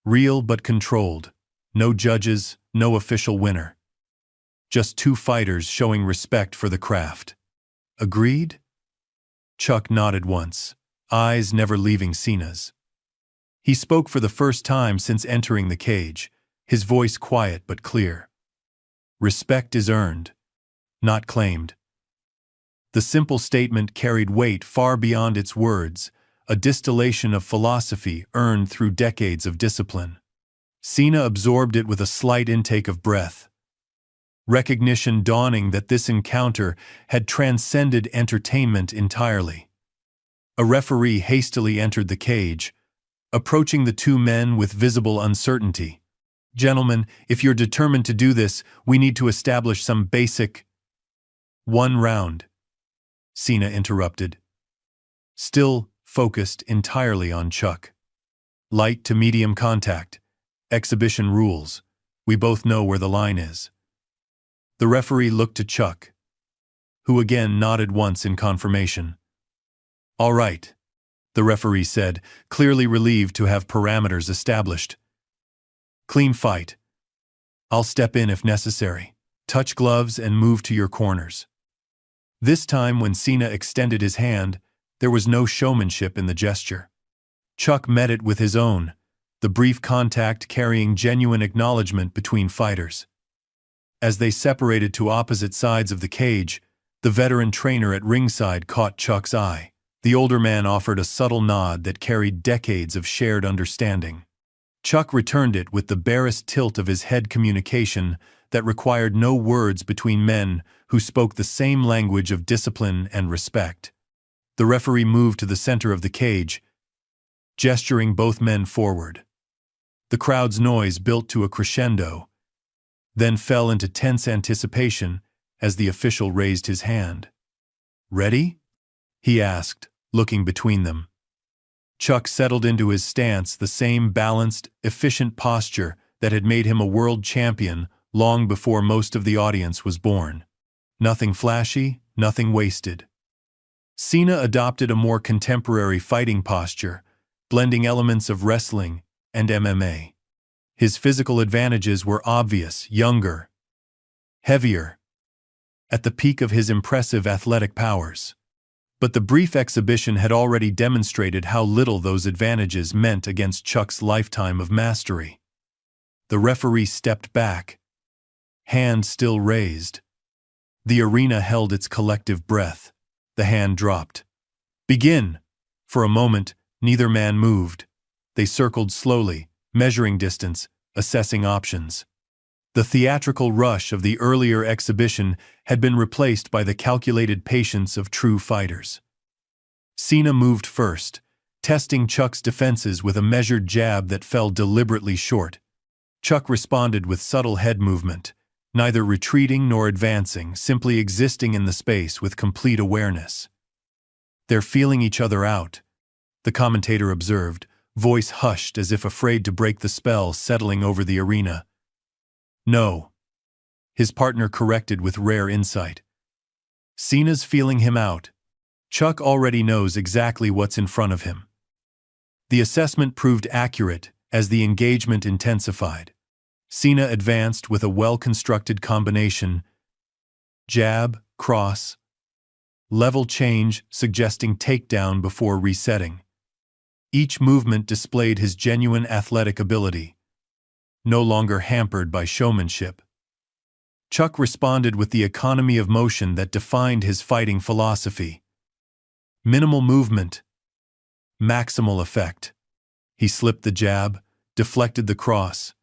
Real but controlled. No judges, no official winner. Just two fighters showing respect for the craft. Agreed? Chuck nodded once, eyes never leaving Cena's. He spoke for the first time since entering the cage, his voice quiet but clear. Respect is earned, not claimed. The simple statement carried weight far beyond its words, a distillation of philosophy earned through decades of discipline. Cena absorbed it with a slight intake of breath, recognition dawning that this encounter had transcended entertainment entirely. A referee hastily entered the cage, approaching the two men with visible uncertainty. Gentlemen, if you're determined to do this, we need to establish some basic... 1 round, Cena interrupted, still focused entirely on Chuck. Light to medium contact. Exhibition rules. We both know where the line is. The referee looked to Chuck, who again nodded once in confirmation. All right, the referee said, clearly relieved to have parameters established. Clean fight. I'll step in if necessary. Touch gloves and move to your corners. This time when Cena extended his hand, there was no showmanship in the gesture. Chuck met it with his own, the brief contact carrying genuine acknowledgement between fighters. As they separated to opposite sides of the cage, the veteran trainer at ringside caught Chuck's eye. The older man offered a subtle nod that carried decades of shared understanding. Chuck returned it with the barest tilt of his head, communication that required no words between men who spoke the same language of discipline and respect. The referee moved to the center of the cage, gesturing both men forward. The crowd's noise built to a crescendo, then fell into tense anticipation as the official raised his hand. Ready? He asked, looking between them. Chuck settled into his stance, the same balanced, efficient posture that had made him a world champion long before most of the audience was born. Nothing flashy, nothing wasted. Cena adopted a more contemporary fighting posture, blending elements of wrestling and MMA. His physical advantages were obvious: younger, heavier, at the peak of his impressive athletic powers. But the brief exhibition had already demonstrated how little those advantages meant against Chuck's lifetime of mastery. The referee stepped back, hand still raised. The arena held its collective breath. The hand dropped. Begin! For a moment, neither man moved. They circled slowly, measuring distance, assessing options. The theatrical rush of the earlier exhibition had been replaced by the calculated patience of true fighters. Cena moved first, testing Chuck's defenses with a measured jab that fell deliberately short. Chuck responded with subtle head movement, neither retreating nor advancing, simply existing in the space with complete awareness. They're feeling each other out, the commentator observed, voice hushed as if afraid to break the spell settling over the arena. No, his partner corrected with rare insight. Cena's feeling him out. Chuck already knows exactly what's in front of him. The assessment proved accurate as the engagement intensified. Cena advanced with a well-constructed combination: jab, cross, level change suggesting takedown before resetting. Each movement displayed his genuine athletic ability, no longer hampered by showmanship. Chuck responded with the economy of motion that defined his fighting philosophy. Minimal movement, maximal effect. He slipped the jab, deflected the cross,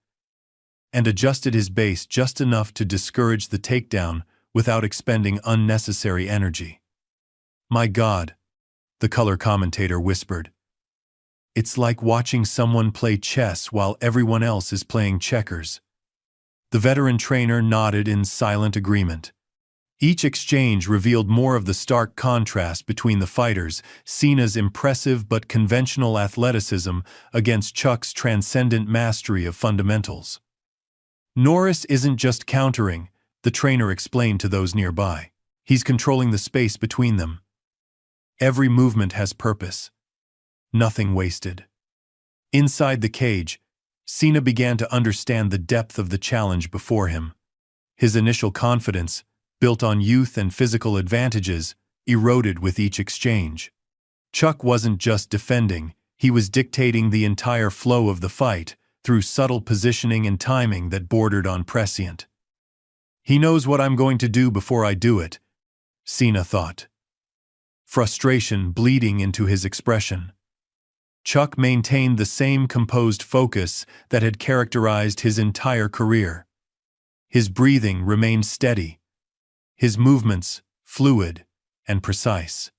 and adjusted his base just enough to discourage the takedown without expending unnecessary energy. My God, the color commentator whispered. It's like watching someone play chess while everyone else is playing checkers. The veteran trainer nodded in silent agreement. Each exchange revealed more of the stark contrast between the fighters, Cena's impressive but conventional athleticism against Chuck's transcendent mastery of fundamentals. Norris isn't just countering, the trainer explained to those nearby. He's controlling the space between them. Every movement has purpose. nothing wasted. Inside the cage, Cena began to understand the depth of the challenge before him. His initial confidence, built on youth and physical advantages, eroded with each exchange. Chuck wasn't just defending, he was dictating the entire flow of the fight through subtle positioning and timing that bordered on prescient. He knows what I'm going to do before I do it, Cena thought. Frustration bleeding into his expression. Chuck maintained the same composed focus that had characterized his entire career. His breathing remained steady, his movements fluid and precise.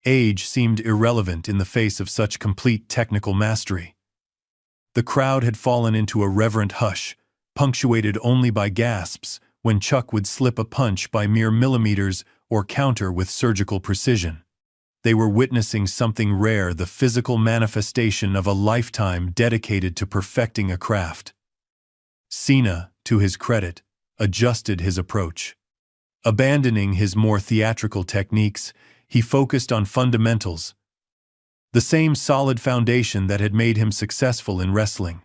Age seemed irrelevant in the face of such complete technical mastery. The crowd had fallen into a reverent hush, punctuated only by gasps when Chuck would slip a punch by mere millimeters or counter with surgical precision. They were witnessing something rare, the physical manifestation of a lifetime dedicated to perfecting a craft. Cena, to his credit, adjusted his approach. Abandoning his more theatrical techniques, he focused on fundamentals, the same solid foundation that had made him successful in wrestling.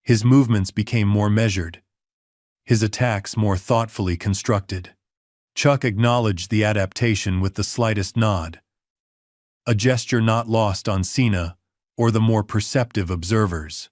His movements became more measured, his attacks more thoughtfully constructed. Chuck acknowledged the adaptation with the slightest nod, a gesture not lost on Cena or the more perceptive observers.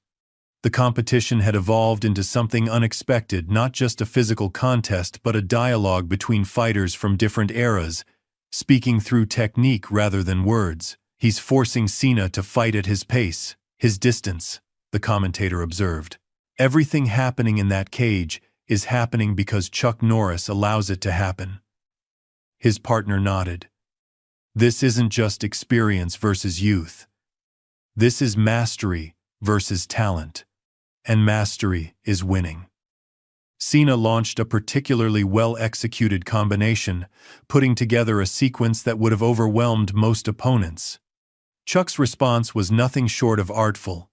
The competition had evolved into something unexpected, not just a physical contest but a dialogue between fighters from different eras, speaking through technique rather than words. He's forcing Cena to fight at his pace, his distance, the commentator observed. Everything happening in that cage is happening because Chuck Norris allows it to happen. His partner nodded. This isn't just experience versus youth. This is mastery versus talent. And mastery is winning. Cena launched a particularly well-executed combination, putting together a sequence that would have overwhelmed most opponents. Chuck's response was nothing short of artful,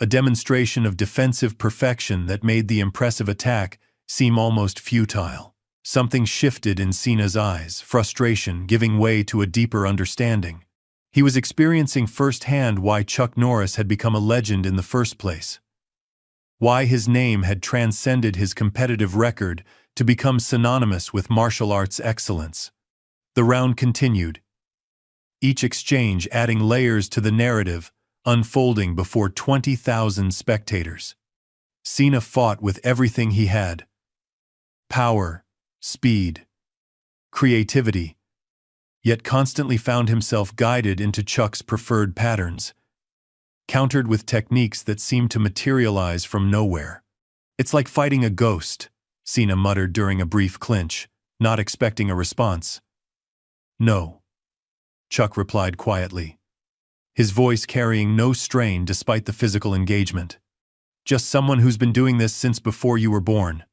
a demonstration of defensive perfection that made the impressive attack seem almost futile. Something shifted in Cena's eyes, frustration giving way to a deeper understanding. He was experiencing firsthand why Chuck Norris had become a legend in the first place. Why his name had transcended his competitive record to become synonymous with martial arts excellence. The round continued, each exchange adding layers to the narrative, unfolding before 20,000 spectators. Cena fought with everything he had: power, speed, creativity, yet constantly found himself guided into Chuck's preferred patterns, countered with techniques that seemed to materialize from nowhere. It's like fighting a ghost, Cena muttered during a brief clinch, not expecting a response. No, Chuck replied quietly, his voice carrying no strain despite the physical engagement. Just someone who's been doing this since before you were born.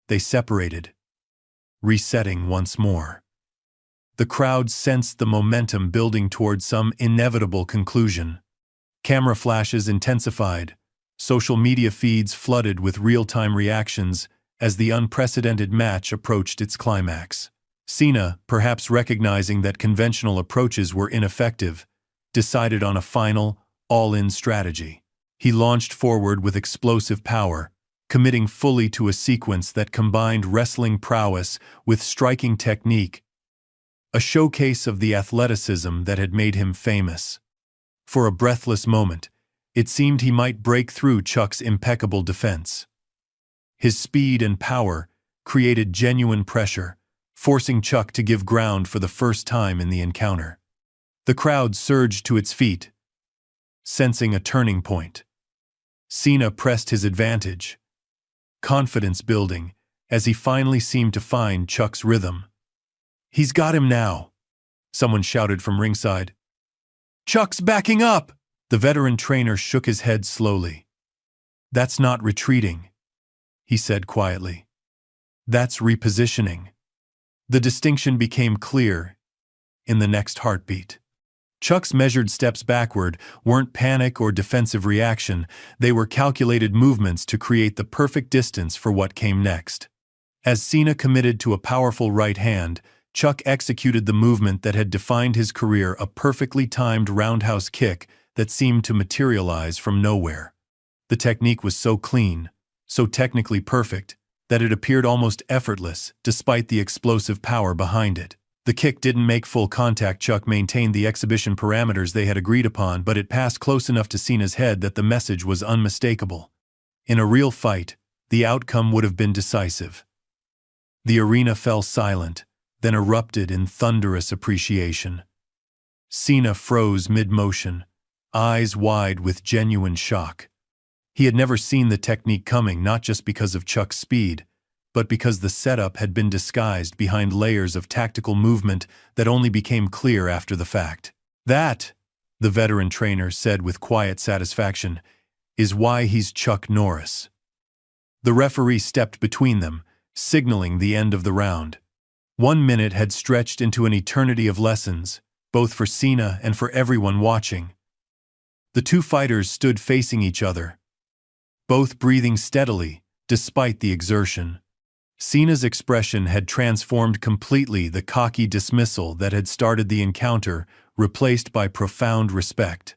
They separated, resetting once more. The crowd sensed the momentum building toward some inevitable conclusion. Camera flashes intensified, social media feeds flooded with real-time reactions as the unprecedented match approached its climax. Cena, perhaps recognizing that conventional approaches were ineffective, decided on a final, all-in strategy. He launched forward with explosive power, committing fully to a sequence that combined wrestling prowess with striking technique, a showcase of the athleticism that had made him famous. For a breathless moment, it seemed he might break through Chuck's impeccable defense. His speed and power created genuine pressure, forcing Chuck to give ground for the first time in the encounter. The crowd surged to its feet, sensing a turning point. Cena pressed his advantage, confidence building as he finally seemed to find Chuck's rhythm. He's got him now, someone shouted from ringside. Chuck's backing up! The veteran trainer shook his head slowly. That's not retreating, he said quietly. That's repositioning. The distinction became clear in the next heartbeat. Chuck's measured steps backward weren't panic or defensive reaction, they were calculated movements to create the perfect distance for what came next. As Cena committed to a powerful right hand, Chuck executed the movement that had defined his career, a perfectly timed roundhouse kick that seemed to materialize from nowhere. The technique was so clean, so technically perfect, that it appeared almost effortless despite the explosive power behind it. The kick didn't make full contact. Chuck maintained the exhibition parameters they had agreed upon, but it passed close enough to Cena's head that the message was unmistakable. In a real fight, the outcome would have been decisive. The arena fell silent, then erupted in thunderous appreciation. Cena froze mid-motion, eyes wide with genuine shock. He had never seen the technique coming, not just because of Chuck's speed, but because the setup had been disguised behind layers of tactical movement that only became clear after the fact. That, the veteran trainer said with quiet satisfaction, is why he's Chuck Norris. The referee stepped between them, signaling the end of the round. 1 minute had stretched into an eternity of lessons, both for Cena and for everyone watching. The two fighters stood facing each other, both breathing steadily, despite the exertion. Cena's expression had transformed completely, the cocky dismissal that had started the encounter replaced by profound respect.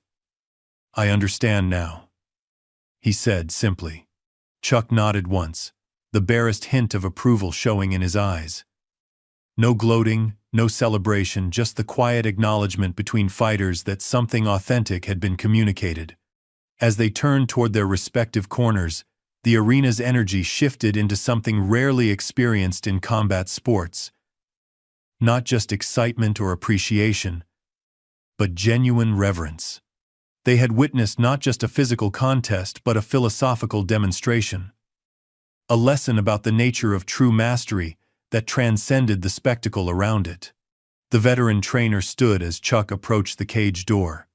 "I understand now," he said simply. Chuck nodded once, the barest hint of approval showing in his eyes. No gloating, no celebration, just the quiet acknowledgement between fighters that something authentic had been communicated. As they turned toward their respective corners, the arena's energy shifted into something rarely experienced in combat sports. Not just excitement or appreciation, but genuine reverence. They had witnessed not just a physical contest but a philosophical demonstration. A lesson about the nature of true mastery that transcended the spectacle around it. The veteran trainer stood as Chuck approached the cage door.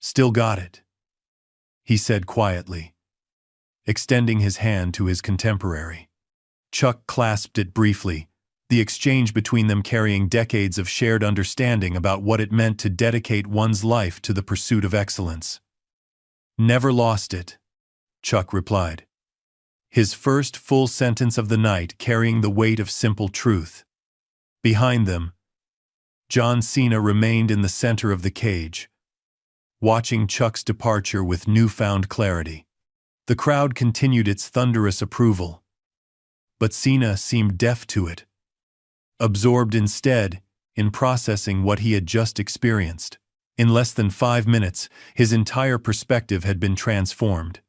"Still got it," he said quietly, extending his hand to his contemporary. Chuck clasped it briefly, the exchange between them carrying decades of shared understanding about what it meant to dedicate one's life to the pursuit of excellence. "Never lost it," Chuck replied, his first full sentence of the night carrying the weight of simple truth. Behind them, John Cena remained in the center of the cage, watching Chuck's departure with newfound clarity. The crowd continued its thunderous approval, but Cena seemed deaf to it, absorbed instead in processing what he had just experienced. In less than 5 minutes, his entire perspective had been transformed.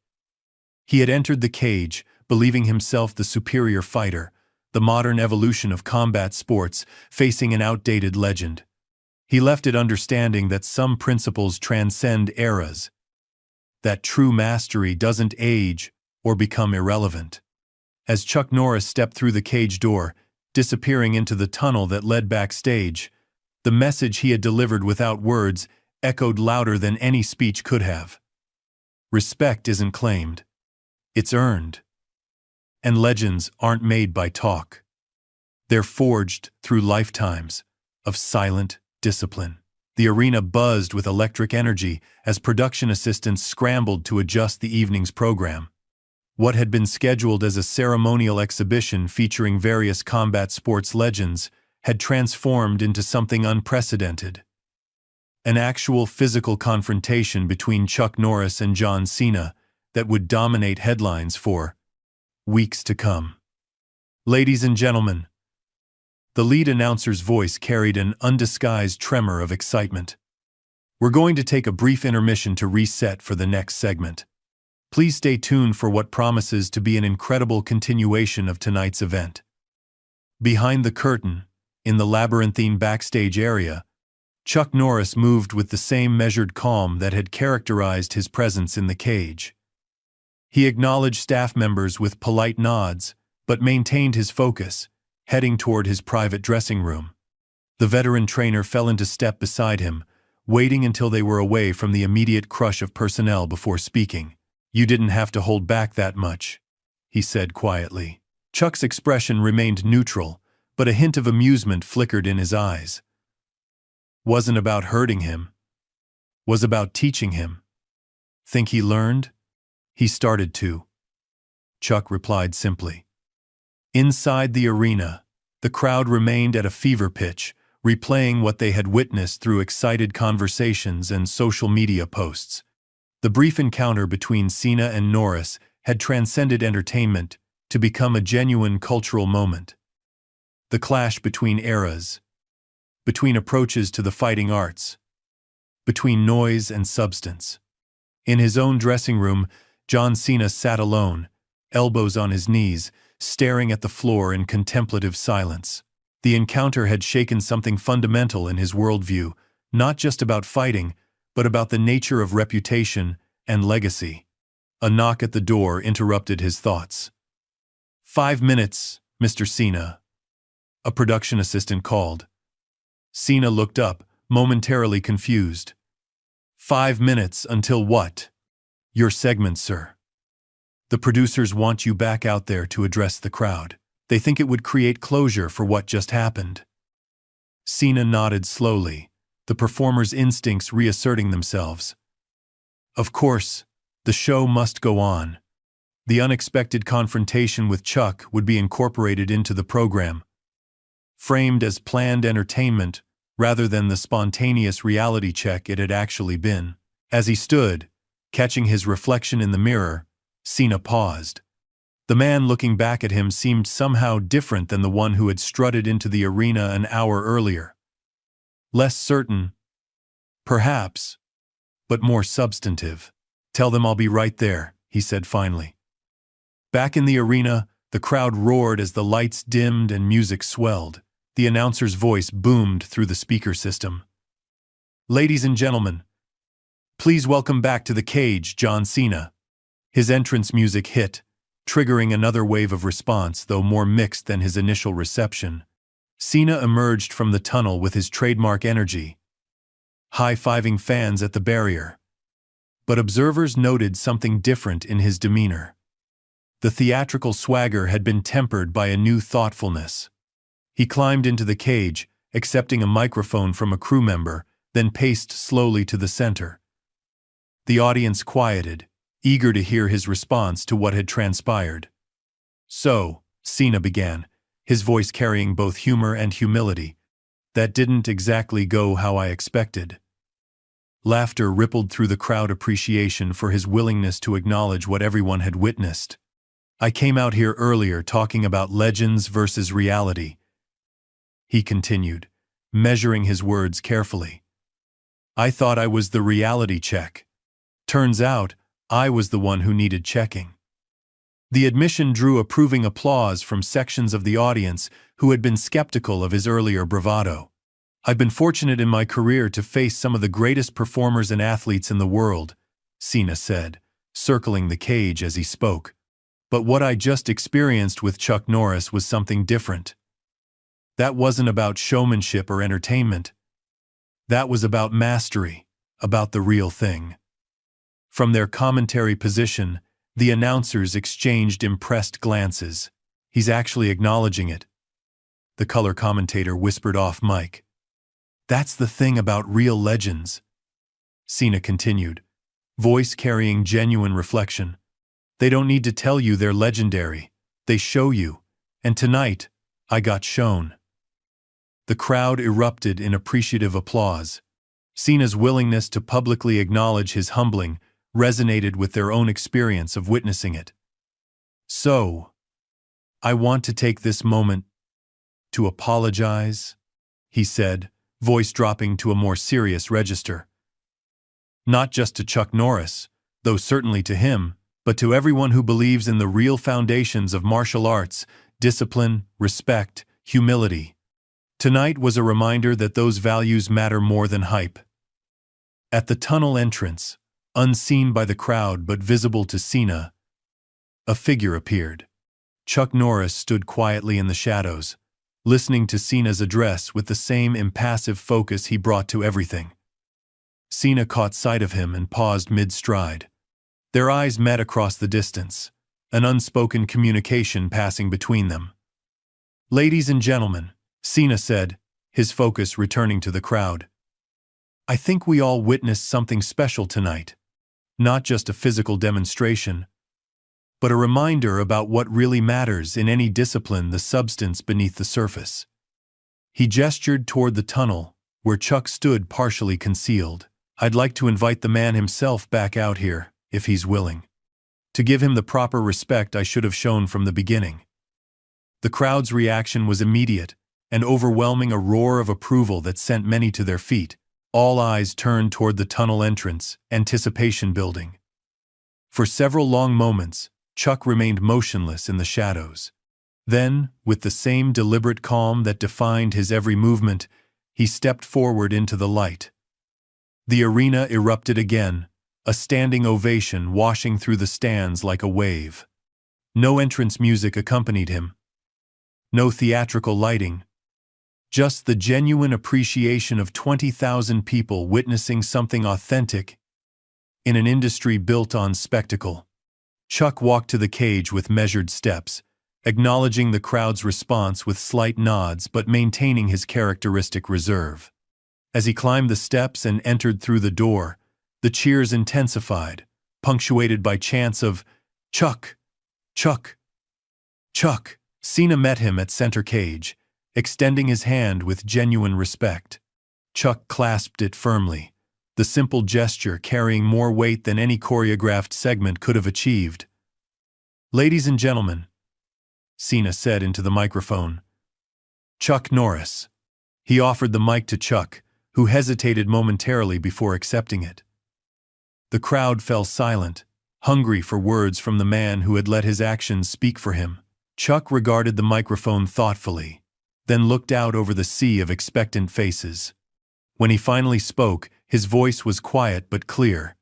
He had entered the cage, believing himself the superior fighter, the modern evolution of combat sports, facing an outdated legend. He left it understanding that some principles transcend eras, that true mastery doesn't age or become irrelevant. As Chuck Norris stepped through the cage door, disappearing into the tunnel that led backstage, the message he had delivered without words echoed louder than any speech could have. Respect isn't claimed, it's earned. And legends aren't made by talk. They're forged through lifetimes of silent discipline. The arena buzzed with electric energy as production assistants scrambled to adjust the evening's program. What had been scheduled as a ceremonial exhibition featuring various combat sports legends had transformed into something unprecedented. An actual physical confrontation between Chuck Norris and John Cena that would dominate headlines for weeks to come. "Ladies and gentlemen," the lead announcer's voice carried an undisguised tremor of excitement. "We're going to take a brief intermission to reset for the next segment. Please stay tuned for what promises to be an incredible continuation of tonight's event." Behind the curtain, in the labyrinthine backstage area, Chuck Norris moved with the same measured calm that had characterized his presence in the cage. He acknowledged staff members with polite nods, but maintained his focus, heading toward his private dressing room. The veteran trainer fell into step beside him, waiting until they were away from the immediate crush of personnel before speaking. "You didn't have to hold back that much," he said quietly. Chuck's expression remained neutral, but a hint of amusement flickered in his eyes. "Wasn't about hurting him. Was about teaching him. Think he learned?" "He started to," Chuck replied simply. Inside the arena, The crowd remained at a fever pitch, replaying what they had witnessed through excited conversations and social media posts. The brief encounter between Cena and Norris had transcended entertainment to become a genuine cultural moment. The clash between eras, between approaches to the fighting arts, between noise and substance. In his own dressing room, John Cena sat alone, elbows on his knees, staring at the floor in contemplative silence. The encounter had shaken something fundamental in his worldview, not just about fighting, but about the nature of reputation and legacy. A knock at the door interrupted his thoughts. 5 minutes, Mr. Cena. A production assistant called. Cena looked up, momentarily confused. 5 minutes until what? Your segment, sir. The producers want you back out there to address the crowd. They think it would create closure for what just happened. Cena nodded slowly, the performer's instincts reasserting themselves. Of course, the show must go on. The unexpected confrontation with Chuck would be incorporated into the program, framed as planned entertainment rather than the spontaneous reality check it had actually been. As he stood, catching his reflection in the mirror, Cena paused. The man looking back at him seemed somehow different than the one who had strutted into the arena an hour earlier. Less certain, perhaps, but more substantive. Tell them I'll be right there, he said finally. Back in the arena, the crowd roared as the lights dimmed and music swelled. The announcer's voice boomed through the speaker system. Ladies and gentlemen, please welcome back to the cage, John Cena. His entrance music hit, triggering another wave of response, though more mixed than his initial reception. Cena emerged from the tunnel with his trademark energy, high-fiving fans at the barrier. But observers noted something different in his demeanor. The theatrical swagger had been tempered by a new thoughtfulness. He climbed into the cage, accepting a microphone from a crew member, then paced slowly to the center. The audience quieted, eager to hear his response to what had transpired. So, Cena began, his voice carrying both humor and humility. That didn't exactly go how I expected. Laughter rippled through the crowd, appreciation for his willingness to acknowledge what everyone had witnessed. I came out here earlier talking about legends versus reality, he continued, measuring his words carefully. I thought I was the reality check. Turns out, I was the one who needed checking. The admission drew approving applause from sections of the audience who had been skeptical of his earlier bravado. I've been fortunate in my career to face some of the greatest performers and athletes in the world, Cena said, circling the cage as he spoke. But what I just experienced with Chuck Norris was something different. That wasn't about showmanship or entertainment. That was about mastery, about the real thing. From their commentary position, the announcers exchanged impressed glances. He's actually acknowledging it, the color commentator whispered off mic. That's the thing about real legends, Cena continued, voice carrying genuine reflection. They don't need to tell you they're legendary. They show you. And tonight, I got shown. The crowd erupted in appreciative applause. Cena's willingness to publicly acknowledge his humbling resonated with their own experience of witnessing it. So, I want to take this moment to apologize, he said, voice dropping to a more serious register. Not just to Chuck Norris, though certainly to him, but to everyone who believes in the real foundations of martial arts, discipline, respect, humility. Tonight was a reminder that those values matter more than hype. At the tunnel entrance, unseen by the crowd but visible to Cena, a figure appeared. Chuck Norris stood quietly in the shadows, listening to Cena's address with the same impassive focus he brought to everything. Cena caught sight of him and paused mid-stride. Their eyes met across the distance, an unspoken communication passing between them. Ladies and gentlemen, Cena said, his focus returning to the crowd. I think we all witnessed something special tonight. Not just a physical demonstration, but a reminder about what really matters in any discipline: the substance beneath the surface. He gestured toward the tunnel, where Chuck stood partially concealed. "I'd like to invite the man himself back out here, if he's willing. To give him the proper respect I should have shown from the beginning." The crowd's reaction was immediate, and overwhelming, a roar of approval that sent many to their feet. All eyes turned toward the tunnel entrance, anticipation building. For several long moments, Chuck remained motionless in the shadows. Then, with the same deliberate calm that defined his every movement, he stepped forward into the light. The arena erupted again, a standing ovation washing through the stands like a wave. No entrance music accompanied him. No theatrical lighting. Just the genuine appreciation of 20,000 people witnessing something authentic in an industry built on spectacle. Chuck walked to the cage with measured steps, acknowledging the crowd's response with slight nods but maintaining his characteristic reserve. As he climbed the steps and entered through the door, the cheers intensified, punctuated by chants of "Chuck! Chuck! Chuck!" Cena met him at center cage, extending his hand with genuine respect. Chuck clasped it firmly, the simple gesture carrying more weight than any choreographed segment could have achieved. "Ladies and gentlemen," Cena said into the microphone, "Chuck Norris." He offered the mic to Chuck, who hesitated momentarily before accepting it. The crowd fell silent, hungry for words from the man who had let his actions speak for him. Chuck regarded the microphone thoughtfully, then looked out over the sea of expectant faces. When he finally spoke, his voice was quiet but clear,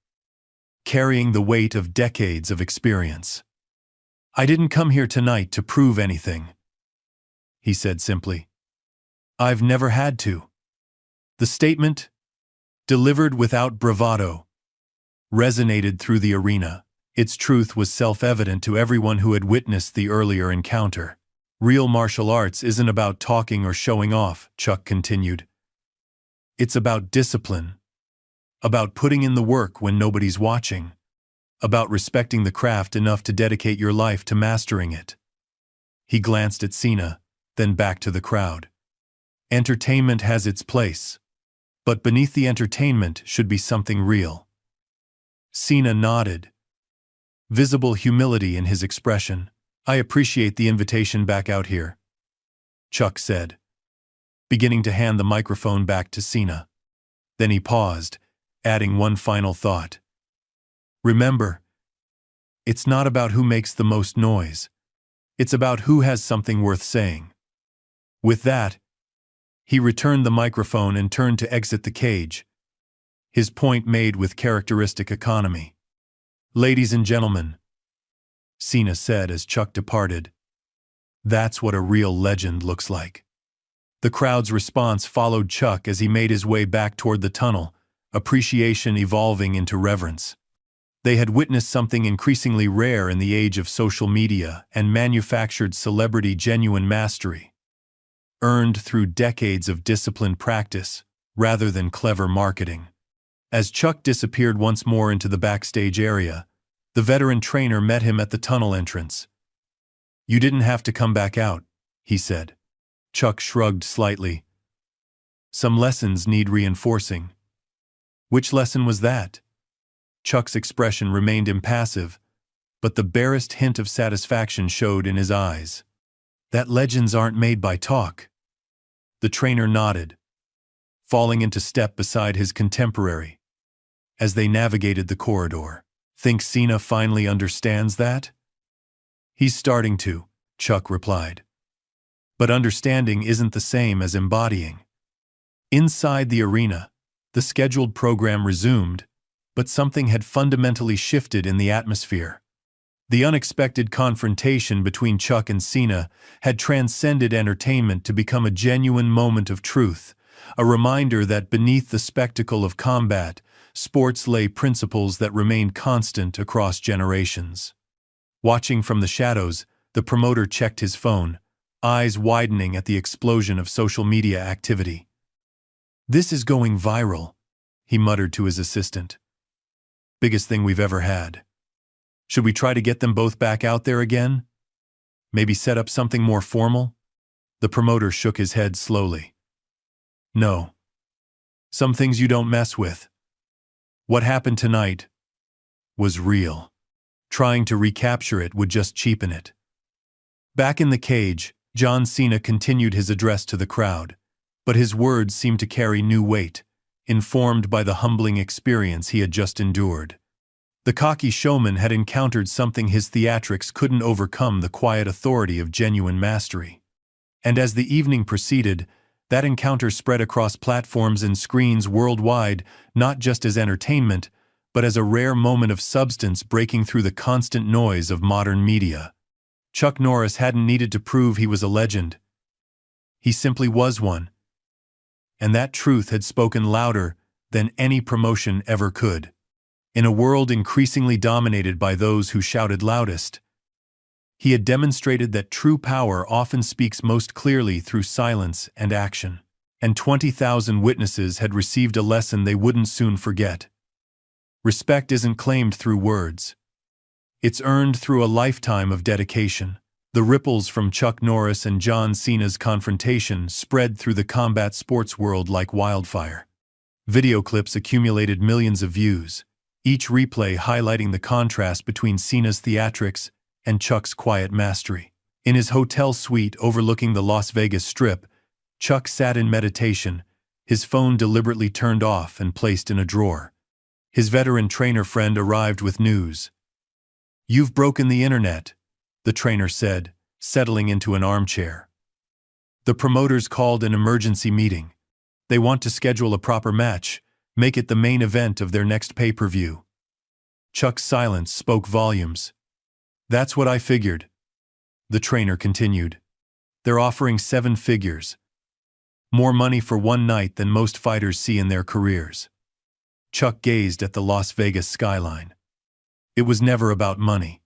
carrying the weight of decades of experience. "I didn't come here tonight to prove anything," he said simply. "I've never had to." The statement, delivered without bravado, resonated through the arena. Its truth was self-evident to everyone who had witnessed the earlier encounter. "Real martial arts isn't about talking or showing off," Chuck continued. "It's about discipline. About putting in the work when nobody's watching. About respecting the craft enough to dedicate your life to mastering it." He glanced at Cena, then back to the crowd. "Entertainment has its place, but beneath the entertainment should be something real." Cena nodded, visible humility in his expression. "I appreciate the invitation back out here," Chuck said, beginning to hand the microphone back to Cena. Then he paused, adding one final thought. "Remember, it's not about who makes the most noise. It's about who has something worth saying." With that, he returned the microphone and turned to exit the cage, his point made with characteristic economy. "Ladies and gentlemen," Cena said as Chuck departed, "that's what a real legend looks like." The crowd's response followed Chuck as he made his way back toward the tunnel, appreciation evolving into reverence. They had witnessed something increasingly rare in the age of social media and manufactured celebrity: genuine mastery, earned through decades of disciplined practice rather than clever marketing. As Chuck disappeared once more into the backstage area, the veteran trainer met him at the tunnel entrance. "You didn't have to come back out," he said. Chuck shrugged slightly. "Some lessons need reinforcing." "Which lesson was that?" Chuck's expression remained impassive, but the barest hint of satisfaction showed in his eyes. "That legends aren't made by talk." The trainer nodded, falling into step beside his contemporary as they navigated the corridor. "Think Cena finally understands that?" "He's starting to," Chuck replied. "But understanding isn't the same as embodying." Inside the arena, the scheduled program resumed, but something had fundamentally shifted in the atmosphere. The unexpected confrontation between Chuck and Cena had transcended entertainment to become a genuine moment of truth, a reminder that beneath the spectacle of combat, sports lay principles that remained constant across generations. Watching from the shadows, the promoter checked his phone, eyes widening at the explosion of social media activity. "This is going viral," he muttered to his assistant. "Biggest thing we've ever had." Should we try to get them both back out there again? Maybe set up something more formal? The promoter shook his head slowly. No. Some things you don't mess with. What happened tonight was real. Trying to recapture it would just cheapen it. Back in the cage, John Cena continued his address to the crowd, but his words seemed to carry new weight, informed by the humbling experience he had just endured. The cocky showman had encountered something his theatrics couldn't overcome: the quiet authority of genuine mastery. And as the evening proceeded, that encounter spread across platforms and screens worldwide, not just as entertainment, but as a rare moment of substance breaking through the constant noise of modern media. Chuck Norris hadn't needed to prove he was a legend. He simply was one. And that truth had spoken louder than any promotion ever could. In a world increasingly dominated by those who shouted loudest, he had demonstrated that true power often speaks most clearly through silence and action. And 20,000 witnesses had received a lesson they wouldn't soon forget. Respect isn't claimed through words. It's earned through a lifetime of dedication. The ripples from Chuck Norris and John Cena's confrontation spread through the combat sports world like wildfire. Video clips accumulated millions of views, each replay highlighting the contrast between Cena's theatrics and Chuck's quiet mastery. In his hotel suite overlooking the Las Vegas Strip, Chuck sat in meditation, his phone deliberately turned off and placed in a drawer. His veteran trainer friend arrived with news. "You've broken the internet," the trainer said, settling into an armchair. "The promoters called an emergency meeting. They want to schedule a proper match, make it the main event of their next pay-per-view." Chuck's silence spoke volumes. "That's what I figured," the trainer continued. "They're offering 7 figures. More money for one night than most fighters see in their careers." Chuck gazed at the Las Vegas skyline. "It was never about money.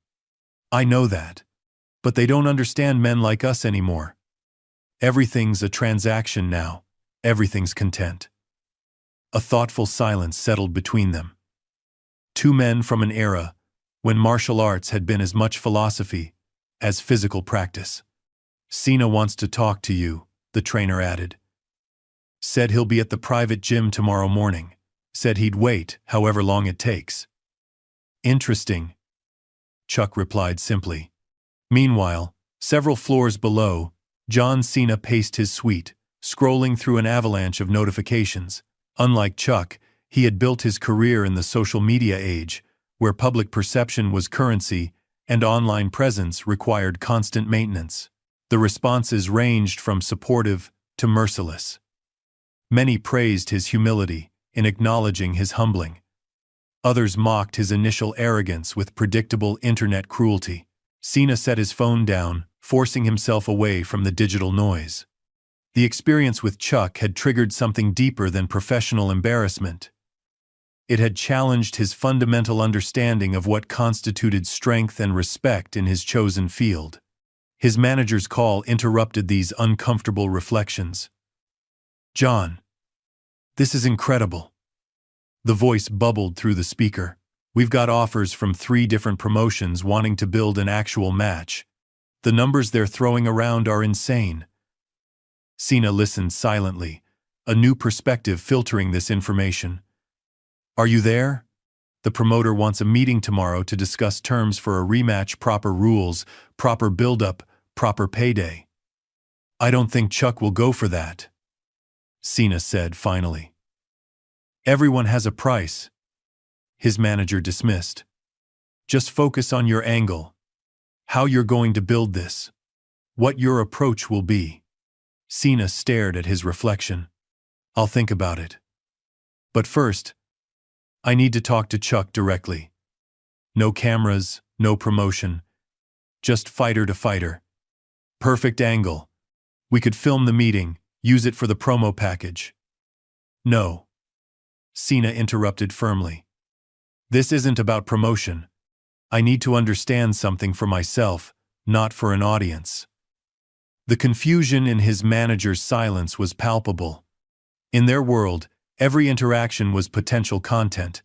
I know that. But they don't understand men like us anymore. Everything's a transaction now. Everything's content." A thoughtful silence settled between them. Two men from an era when martial arts had been as much philosophy as physical practice. "Cena wants to talk to you," the trainer added. "Said he'll be at the private gym tomorrow morning. Said he'd wait however long it takes." "Interesting," Chuck replied simply. Meanwhile, several floors below, John Cena paced his suite, scrolling through an avalanche of notifications. Unlike Chuck, he had built his career in the social media age, where public perception was currency and online presence required constant maintenance. The responses ranged from supportive to merciless. Many praised his humility in acknowledging his humbling. Others mocked his initial arrogance with predictable internet cruelty. Cena set his phone down, forcing himself away from the digital noise. The experience with Chuck had triggered something deeper than professional embarrassment. It had challenged his fundamental understanding of what constituted strength and respect in his chosen field. His manager's call interrupted these uncomfortable reflections. "John, this is incredible." The voice bubbled through the speaker. "We've got offers from 3 different promotions wanting to build an actual match. The numbers they're throwing around are insane." Cena listened silently, a new perspective filtering this information. "Are you there? The promoter wants a meeting tomorrow to discuss terms for a rematch, proper rules, proper build-up, proper payday." "I don't think Chuck will go for that," Cena said finally. "Everyone has a price," his manager dismissed. "Just focus on your angle. How you're going to build this. What your approach will be." Cena stared at his reflection. "I'll think about it. But first, I need to talk to Chuck directly. No cameras, no promotion. Just fighter to fighter. Perfect angle. We could film the meeting, use it for the promo package." "No," Cena interrupted firmly. "This isn't about promotion. I need to understand something for myself, not for an audience." The confusion in his manager's silence was palpable. In their world, every interaction was potential content.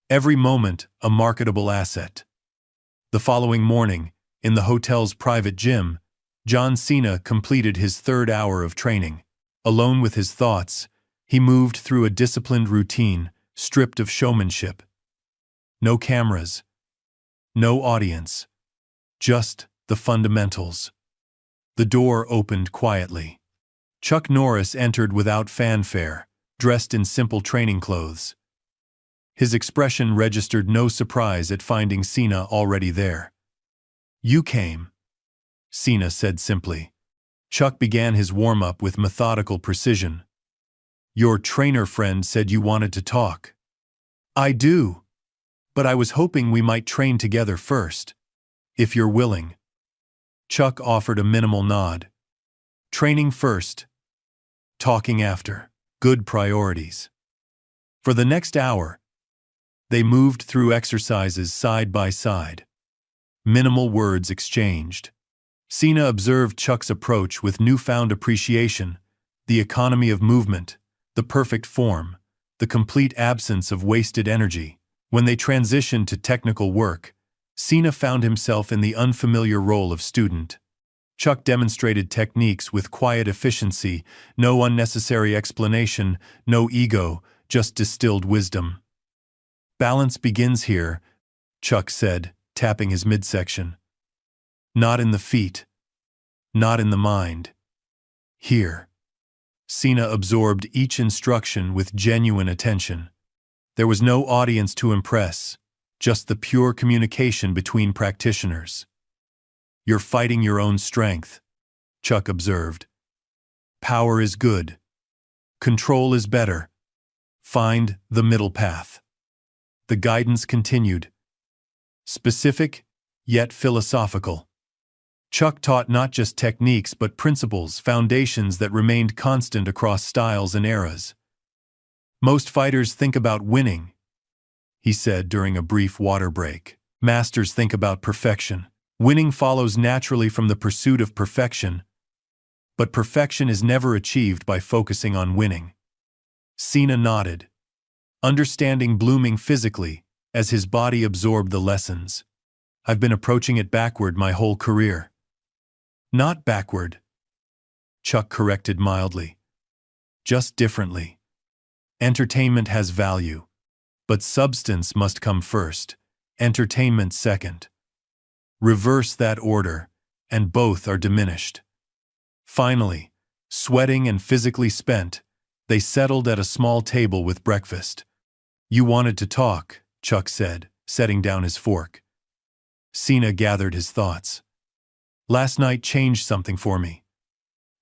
Every moment, a marketable asset. The following morning, in the hotel's private gym, John Cena completed his third hour of training. Alone with his thoughts, he moved through a disciplined routine, stripped of showmanship. No cameras, no audience, just the fundamentals. The door opened quietly. Chuck Norris entered without fanfare, dressed in simple training clothes. His expression registered no surprise at finding Cena already there. "You came," Cena said simply. Chuck began his warm-up with methodical precision. "Your trainer friend said you wanted to talk." "I do. But I was hoping we might train together first, if you're willing." Chuck offered a minimal nod. Training first, talking after. Good priorities. For the next hour, they moved through exercises side by side. Minimal words exchanged. Cena observed Chuck's approach with newfound appreciation, the economy of movement, the perfect form, the complete absence of wasted energy. When they transitioned to technical work, Cena found himself in the unfamiliar role of student. Chuck demonstrated techniques with quiet efficiency, no unnecessary explanation, no ego, just distilled wisdom. "Balance begins here," Chuck said, tapping his midsection. "Not in the feet, not in the mind. Here." Cena absorbed each instruction with genuine attention. There was no audience to impress, just the pure communication between practitioners. "You're fighting your own strength," Chuck observed. "Power is good. Control is better. Find the middle path." The guidance continued. Specific, yet philosophical. Chuck taught not just techniques but principles, foundations that remained constant across styles and eras. "Most fighters think about winning," he said during a brief water break. "Masters think about perfection. Winning follows naturally from the pursuit of perfection, but perfection is never achieved by focusing on winning." Cena nodded, understanding blooming physically as his body absorbed the lessons. "I've been approaching it backward my whole career." "Not backward," Chuck corrected mildly. "Just differently. Entertainment has value, but substance must come first, entertainment second. Reverse that order, and both are diminished." Finally, sweating and physically spent, they settled at a small table with breakfast. "You wanted to talk," Chuck said, setting down his fork. Cena gathered his thoughts. "Last night changed something for me.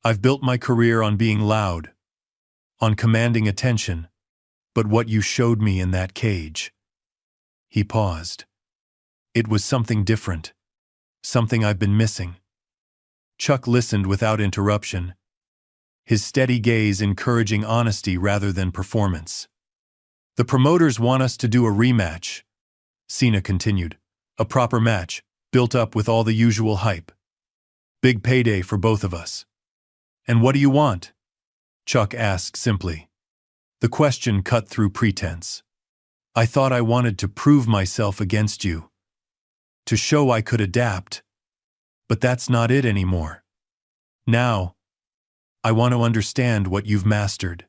I've built my career on being loud, on commanding attention, but what you showed me in that cage." He paused. "It was something different, something I've been missing." Chuck listened without interruption, his steady gaze encouraging honesty rather than performance. "The promoters want us to do a rematch," Cena continued. "A proper match, built up with all the usual hype. Big payday for both of us." "And what do you want?" Chuck asked simply. The question cut through pretense. "I thought I wanted to prove myself against you. To show I could adapt. But that's not it anymore. Now, I want to understand what you've mastered.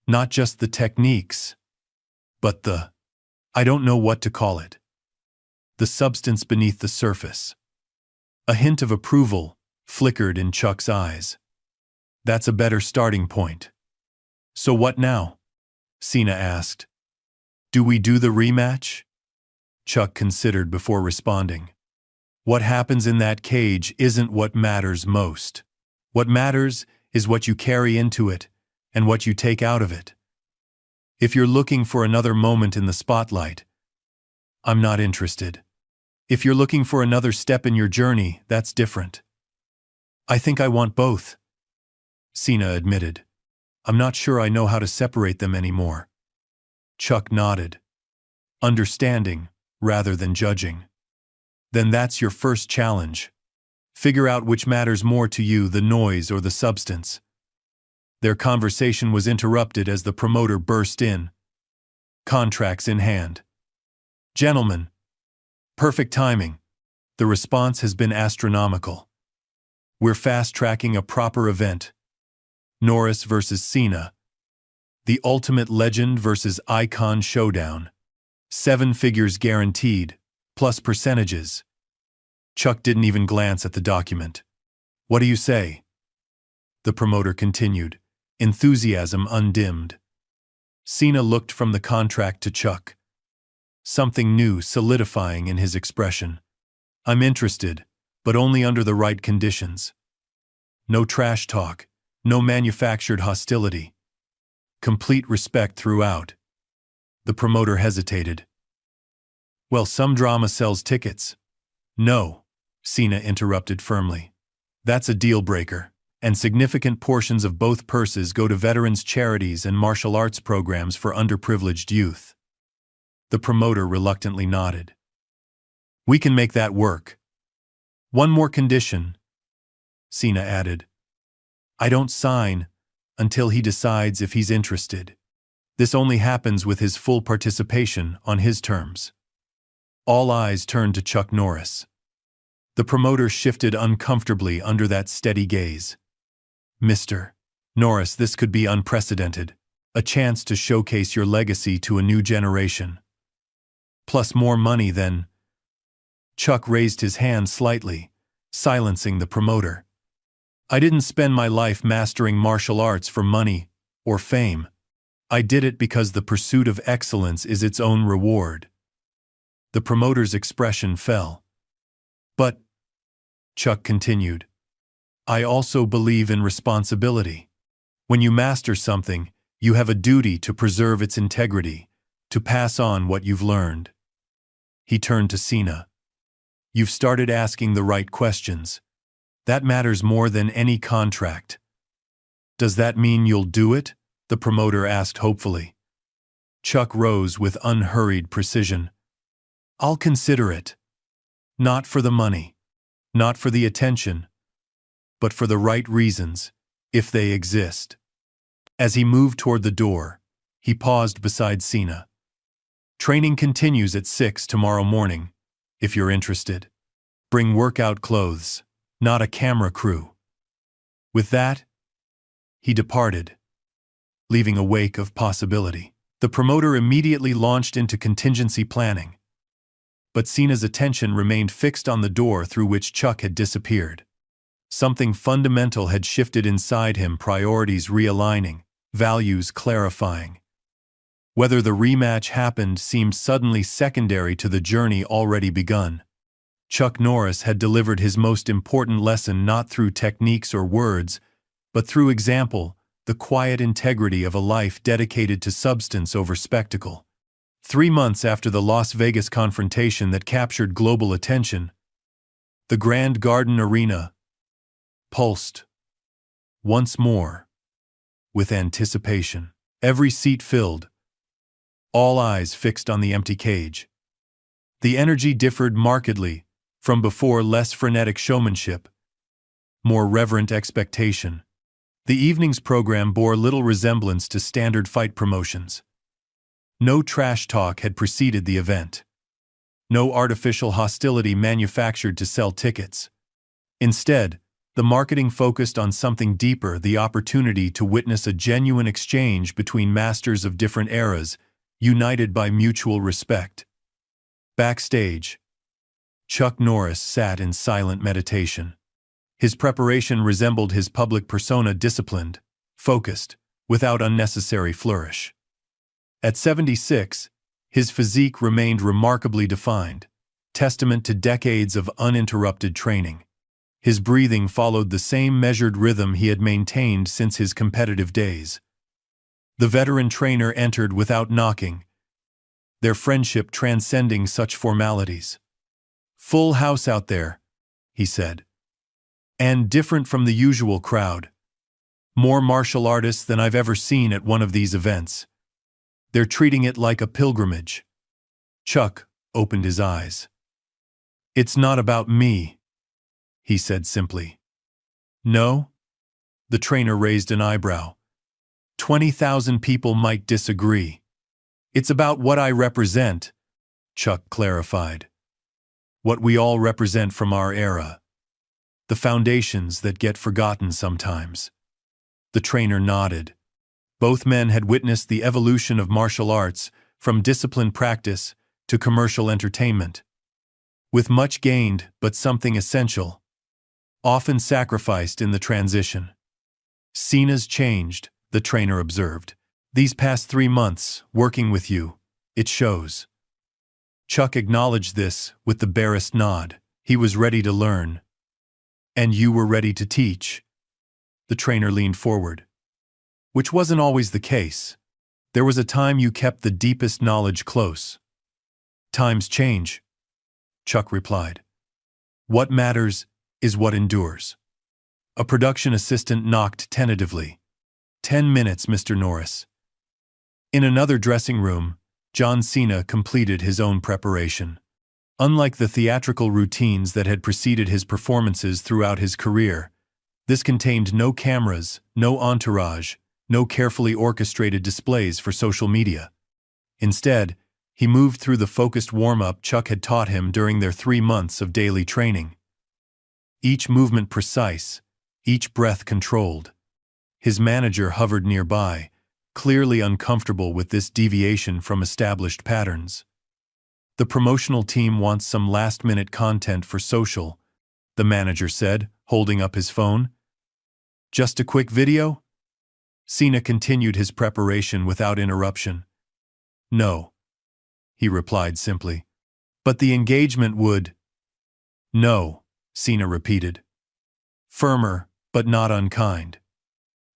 Not just the techniques, but I don't know what to call it. The substance beneath the surface." A hint of approval flickered in Chuck's eyes. "That's a better starting point." "So what now?" Cena asked. "Do we do the rematch?" Chuck considered before responding. "What happens in that cage isn't what matters most. What matters is what you carry into it and what you take out of it. If you're looking for another moment in the spotlight, I'm not interested. If you're looking for another step in your journey, that's different." "I think I want both," Cena admitted. "I'm not sure I know how to separate them anymore." Chuck nodded, understanding rather than judging. "Then that's your first challenge. Figure out which matters more to you, the noise or the substance." Their conversation was interrupted as the promoter burst in, contracts in hand. "Gentlemen, perfect timing," The response has been astronomical. We're fast-tracking a proper event. Norris versus Cena. The ultimate legend versus icon showdown. 7 figures guaranteed, plus percentages. Chuck didn't even glance at the document. What do you say? The promoter continued, enthusiasm undimmed. Cena looked from the contract to Chuck. Something new solidifying in his expression. I'm interested, but only under the right conditions. No trash talk, no manufactured hostility. Complete respect throughout. The promoter hesitated. Well, some drama sells tickets. No, Cena interrupted firmly. That's a deal breaker, and significant portions of both purses go to veterans' charities and martial arts programs for underprivileged youth. The promoter reluctantly nodded. We can make that work. One more condition, Cena added. I don't sign until he decides if he's interested. This only happens with his full participation on his terms. All eyes turned to Chuck Norris. The promoter shifted uncomfortably under that steady gaze. Mr. Norris, this could be unprecedented. A chance to showcase your legacy to a new generation. Plus more money than... Chuck raised his hand slightly, silencing the promoter. I didn't spend my life mastering martial arts for money or fame. I did it because the pursuit of excellence is its own reward. The promoter's expression fell. But, Chuck continued, I also believe in responsibility. When you master something, you have a duty to preserve its integrity, to pass on what you've learned. He turned to Cena. You've started asking the right questions. That matters more than any contract. Does that mean you'll do it? The promoter asked hopefully. Chuck rose with unhurried precision. I'll consider it. Not for the money, not for the attention, but for the right reasons, if they exist. As he moved toward the door, he paused beside Cena. Training continues at 6 tomorrow morning, if you're interested. Bring workout clothes, not a camera crew. With that, he departed, leaving a wake of possibility. The promoter immediately launched into contingency planning. But Cena's attention remained fixed on the door through which Chuck had disappeared. Something fundamental had shifted inside him, priorities realigning, values clarifying. Whether the rematch happened seemed suddenly secondary to the journey already begun. Chuck Norris had delivered his most important lesson not through techniques or words, but through example, the quiet integrity of a life dedicated to substance over spectacle. 3 months after the Las Vegas confrontation that captured global attention, the Grand Garden Arena pulsed once more with anticipation. Every seat filled, all eyes fixed on the empty cage. The energy differed markedly from before, less frenetic showmanship, more reverent expectation. The evening's program bore little resemblance to standard fight promotions. No trash talk had preceded the event. No artificial hostility manufactured to sell tickets. Instead, the marketing focused on something deeper, the opportunity to witness a genuine exchange between masters of different eras, united by mutual respect. Backstage, Chuck Norris sat in silent meditation. His preparation resembled his public persona, disciplined, focused, without unnecessary flourish. At 76, his physique remained remarkably defined, testament to decades of uninterrupted training. His breathing followed the same measured rhythm he had maintained since his competitive days. The veteran trainer entered without knocking, their friendship transcending such formalities. "Full house out there," he said. "And different from the usual crowd. More martial artists than I've ever seen at one of these events. They're treating it like a pilgrimage." Chuck opened his eyes. "It's not about me," he said simply. "No?" The trainer raised an eyebrow. 20,000 people might disagree. "It's about what I represent," Chuck clarified. what we all represent from our era. The foundations that get forgotten sometimes. The trainer nodded. Both men had witnessed the evolution of martial arts from disciplined practice to commercial entertainment. With much gained, but something essential, often sacrificed in the transition. Cena's changed, the trainer observed. These past 3 months, working with you, it shows. Chuck acknowledged this with the barest nod. He was ready to learn. And you were ready to teach. The trainer leaned forward. Which wasn't always the case. There was a time you kept the deepest knowledge close. Times change, Chuck replied. What matters is what endures. A production assistant knocked tentatively. 10 minutes, Mr. Norris. In another dressing room, John Cena completed his own preparation. Unlike the theatrical routines that had preceded his performances throughout his career, this contained no cameras, no entourage, no carefully orchestrated displays for social media. Instead, he moved through the focused warm-up Chuck had taught him during their 3 months of daily training. Each movement precise, each breath controlled. His manager hovered nearby, clearly uncomfortable with this deviation from established patterns. The promotional team wants some last-minute content for social, the manager said, holding up his phone. Just a quick video? Cena continued his preparation without interruption. No, he replied simply. But the engagement would. No, Cena repeated. Firmer, but not unkind.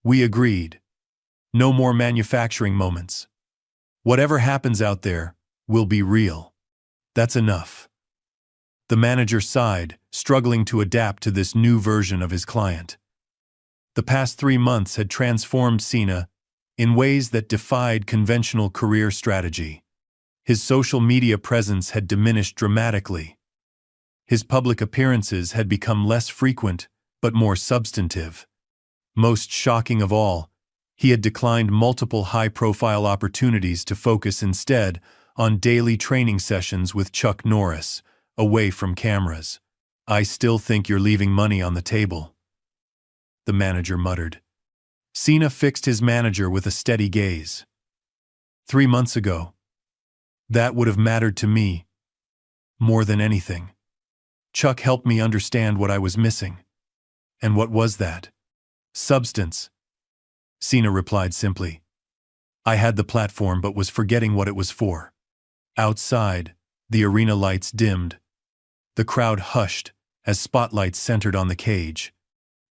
We agreed. No more manufacturing moments. Whatever happens out there will be real. That's enough. The manager sighed, struggling to adapt to this new version of his client. The past 3 months had transformed Cena in ways that defied conventional career strategy. His social media presence had diminished dramatically. His public appearances had become less frequent, but more substantive. Most shocking of all, he had declined multiple high-profile opportunities to focus instead on daily training sessions with Chuck Norris, away from cameras. I still think you're leaving money on the table, the manager muttered. Cena fixed his manager with a steady gaze. 3 months ago, that would have mattered to me more than anything. Chuck helped me understand what I was missing. And what was that? Substance, Cena replied simply. I had the platform but was forgetting what it was for. Outside, the arena lights dimmed. The crowd hushed as spotlights centered on the cage.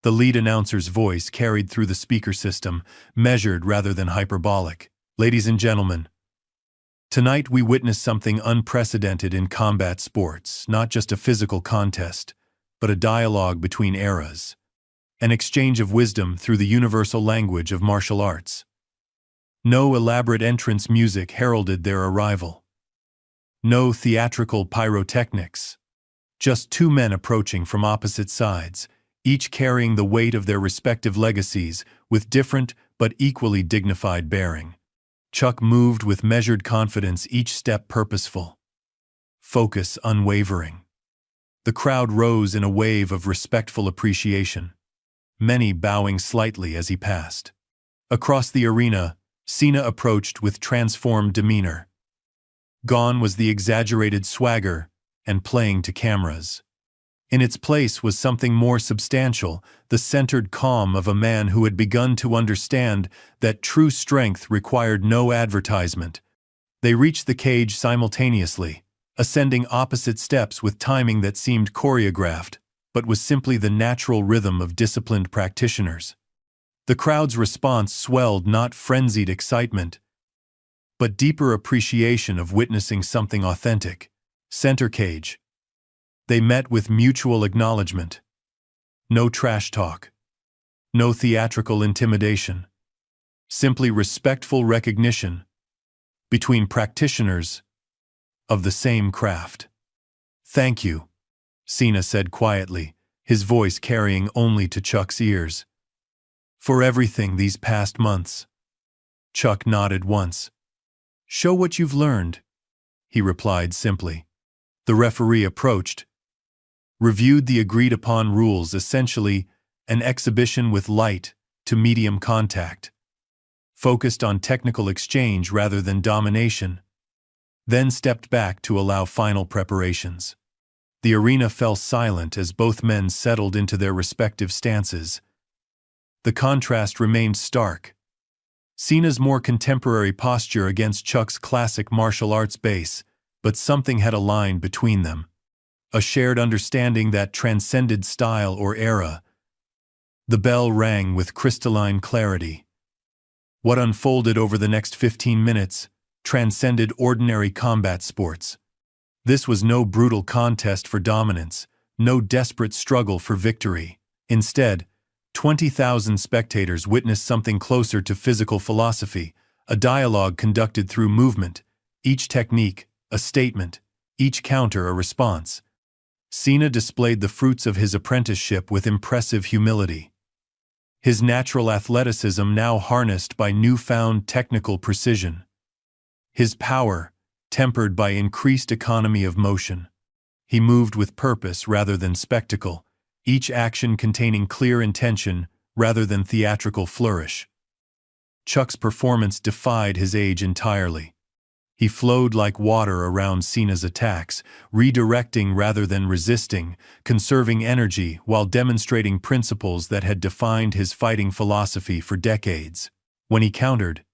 The lead announcer's voice carried through the speaker system, measured rather than hyperbolic. Ladies and gentlemen, tonight we witness something unprecedented in combat sports, not just a physical contest, but a dialogue between eras. An exchange of wisdom through the universal language of martial arts. No elaborate entrance music heralded their arrival. No theatrical pyrotechnics. Just 2 men approaching from opposite sides, each carrying the weight of their respective legacies with different but equally dignified bearing. Chuck moved with measured confidence, each step purposeful. Focus unwavering. The crowd rose in a wave of respectful appreciation, many bowing slightly as he passed. Across the arena, Cena approached with transformed demeanor. Gone was the exaggerated swagger and playing to cameras. In its place was something more substantial, the centered calm of a man who had begun to understand that true strength required no advertisement. They reached the cage simultaneously, ascending opposite steps with timing that seemed choreographed, but was simply the natural rhythm of disciplined practitioners. The crowd's response swelled, not frenzied excitement, but deeper appreciation of witnessing something authentic. Center cage. They met with mutual acknowledgement. No trash talk. No theatrical intimidation. Simply respectful recognition between practitioners of the same craft. Thank you, Cena said quietly, his voice carrying only to Chuck's ears. For everything these past months. Chuck nodded once. Show what you've learned, he replied simply. The referee approached, reviewed the agreed-upon rules, essentially an exhibition with light to medium contact, focused on technical exchange rather than domination, then stepped back to allow final preparations. The arena fell silent as both men settled into their respective stances. The contrast remained stark. Cena's more contemporary posture against Chuck's classic martial arts base, but something had aligned between them. A shared understanding that transcended style or era. The bell rang with crystalline clarity. What unfolded over the next 15 minutes transcended ordinary combat sports. This was no brutal contest for dominance, no desperate struggle for victory. Instead, 20,000 spectators witnessed something closer to physical philosophy, a dialogue conducted through movement, each technique a statement, each counter a response. Cena displayed the fruits of his apprenticeship with impressive humility. His natural athleticism now harnessed by newfound technical precision. His power tempered by increased economy of motion. He moved with purpose rather than spectacle, each action containing clear intention rather than theatrical flourish. Chuck's performance defied his age entirely. He flowed like water around Cena's attacks, redirecting rather than resisting, conserving energy while demonstrating principles that had defined his fighting philosophy for decades. When he countered,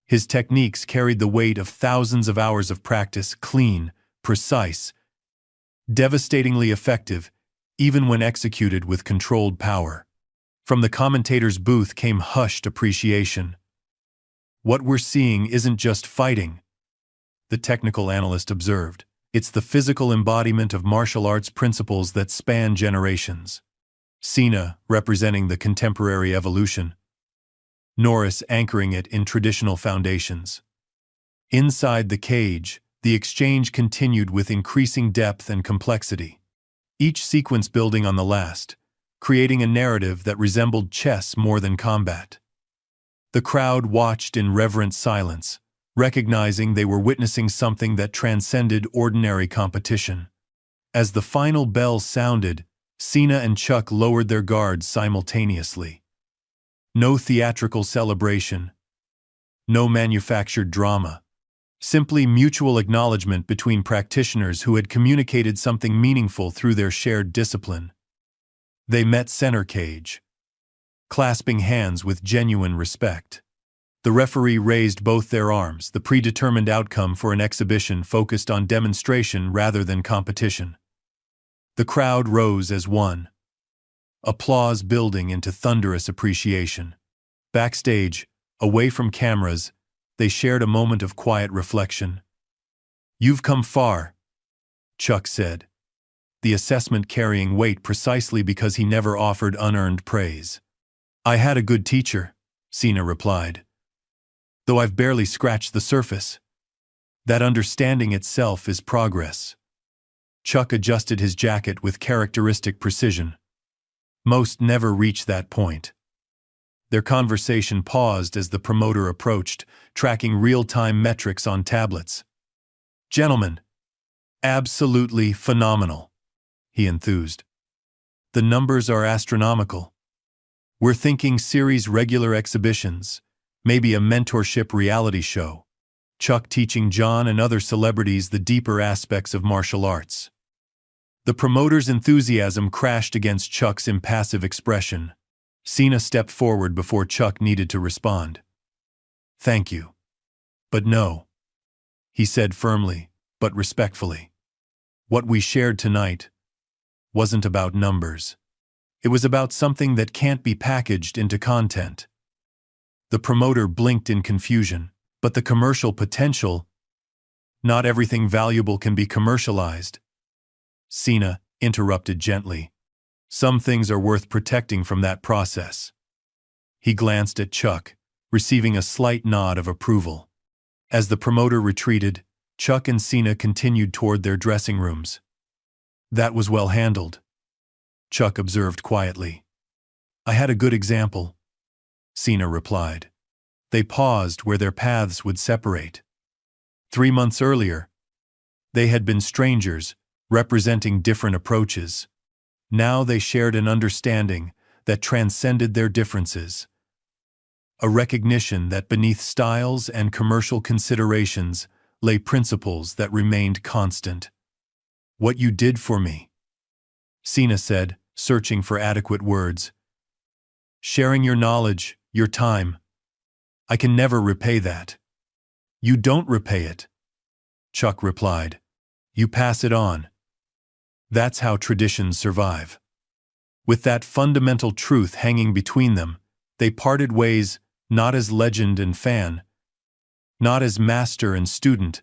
his techniques carried the weight of thousands of hours of practice, clean, precise, devastatingly effective, even when executed with controlled power. From the commentator's booth came hushed appreciation. "What we're seeing isn't just fighting," the technical analyst observed. "It's the physical embodiment of martial arts principles that span generations." Cena, representing the contemporary evolution. Norris anchoring it in traditional foundations. Inside the cage, the exchange continued with increasing depth and complexity, each sequence building on the last, creating a narrative that resembled chess more than combat. The crowd watched in reverent silence, recognizing they were witnessing something that transcended ordinary competition. As the final bell sounded, Cena and Chuck lowered their guards simultaneously. No theatrical celebration, no manufactured drama, simply mutual acknowledgement between practitioners who had communicated something meaningful through their shared discipline. They met center cage, clasping hands with genuine respect. The referee raised both their arms, the predetermined outcome for an exhibition focused on demonstration rather than competition. The crowd rose as one, applause building into thunderous appreciation. Backstage, away from cameras, they shared a moment of quiet reflection. "You've come far," Chuck said, the assessment carrying weight precisely because he never offered unearned praise. "I had a good teacher," Cena replied, "though I've barely scratched the surface. That understanding itself is progress." Chuck adjusted his jacket with characteristic precision. Most never reach that point. Their conversation paused as the promoter approached, tracking real-time metrics on tablets. "Gentlemen, absolutely phenomenal," he enthused. "The numbers are astronomical. We're thinking series regular exhibitions, maybe a mentorship reality show. Chuck teaching John and other celebrities the deeper aspects of martial arts." The promoter's enthusiasm crashed against Chuck's impassive expression. Cena stepped forward before Chuck needed to respond. "Thank you. But no," he said firmly, but respectfully. "What we shared tonight wasn't about numbers. It was about something that can't be packaged into content." The promoter blinked in confusion. "But the commercial potential—" "Not everything valuable can be commercialized," Cena interrupted gently. "Some things are worth protecting from that process." He glanced at Chuck, receiving a slight nod of approval. As the promoter retreated, Chuck and Cena continued toward their dressing rooms. "That was well handled," Chuck observed quietly. "I had a good example," Cena replied. They paused where their paths would separate. 3 months earlier, They had been strangers, representing different approaches. Now they shared an understanding that transcended their differences. A recognition that beneath styles and commercial considerations lay principles that remained constant. "What you did for me," Cena said, searching for adequate words. "Sharing your knowledge, your time. I can never repay that." "You don't repay it," Chuck replied. "You pass it on. That's how traditions survive." With that fundamental truth hanging between them, they parted ways, not as legend and fan, not as master and student,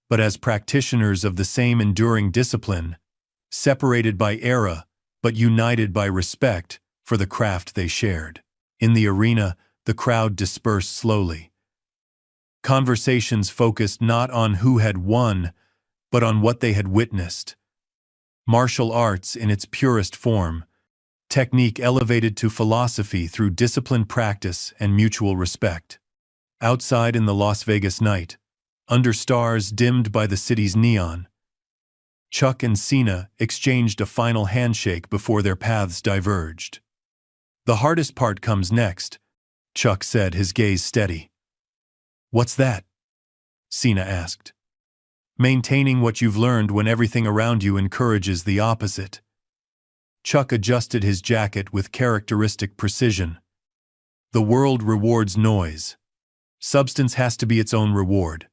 but as practitioners of the same enduring discipline, separated by era, but united by respect for the craft they shared. In the arena, the crowd dispersed slowly. Conversations focused not on who had won, but on what they had witnessed. Martial arts in its purest form, technique elevated to philosophy through disciplined practice and mutual respect. Outside in the Las Vegas night, under stars dimmed by the city's neon, Chuck and Cena exchanged a final handshake before their paths diverged. "The hardest part comes next," Chuck said, his gaze steady. "What's that?" Cena asked. "Maintaining what you've learned when everything around you encourages the opposite." Chuck adjusted his jacket with characteristic precision. "The world rewards noise. Substance has to be its own reward."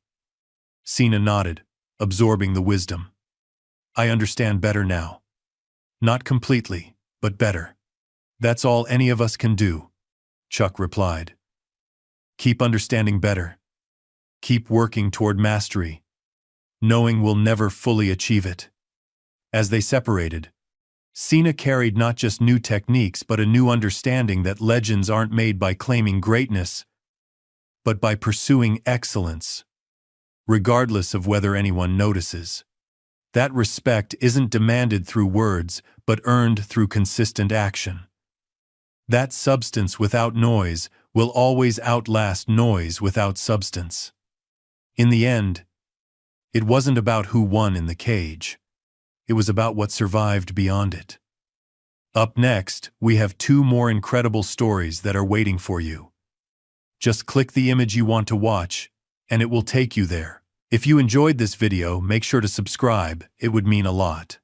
Cena nodded, absorbing the wisdom. "I understand better now. Not completely, but better." "That's all any of us can do," Chuck replied. "Keep understanding better. Keep working toward mastery, knowing we'll never fully achieve it." As they separated, Cena carried not just new techniques but a new understanding that legends aren't made by claiming greatness, but by pursuing excellence, regardless of whether anyone notices. That respect isn't demanded through words, but earned through consistent action. That substance without noise will always outlast noise without substance. In the end, it wasn't about who won in the cage. It was about what survived beyond it. Up next, we have 2 more incredible stories that are waiting for you. Just click the image you want to watch, and it will take you there. If you enjoyed this video, make sure to subscribe. It would mean a lot.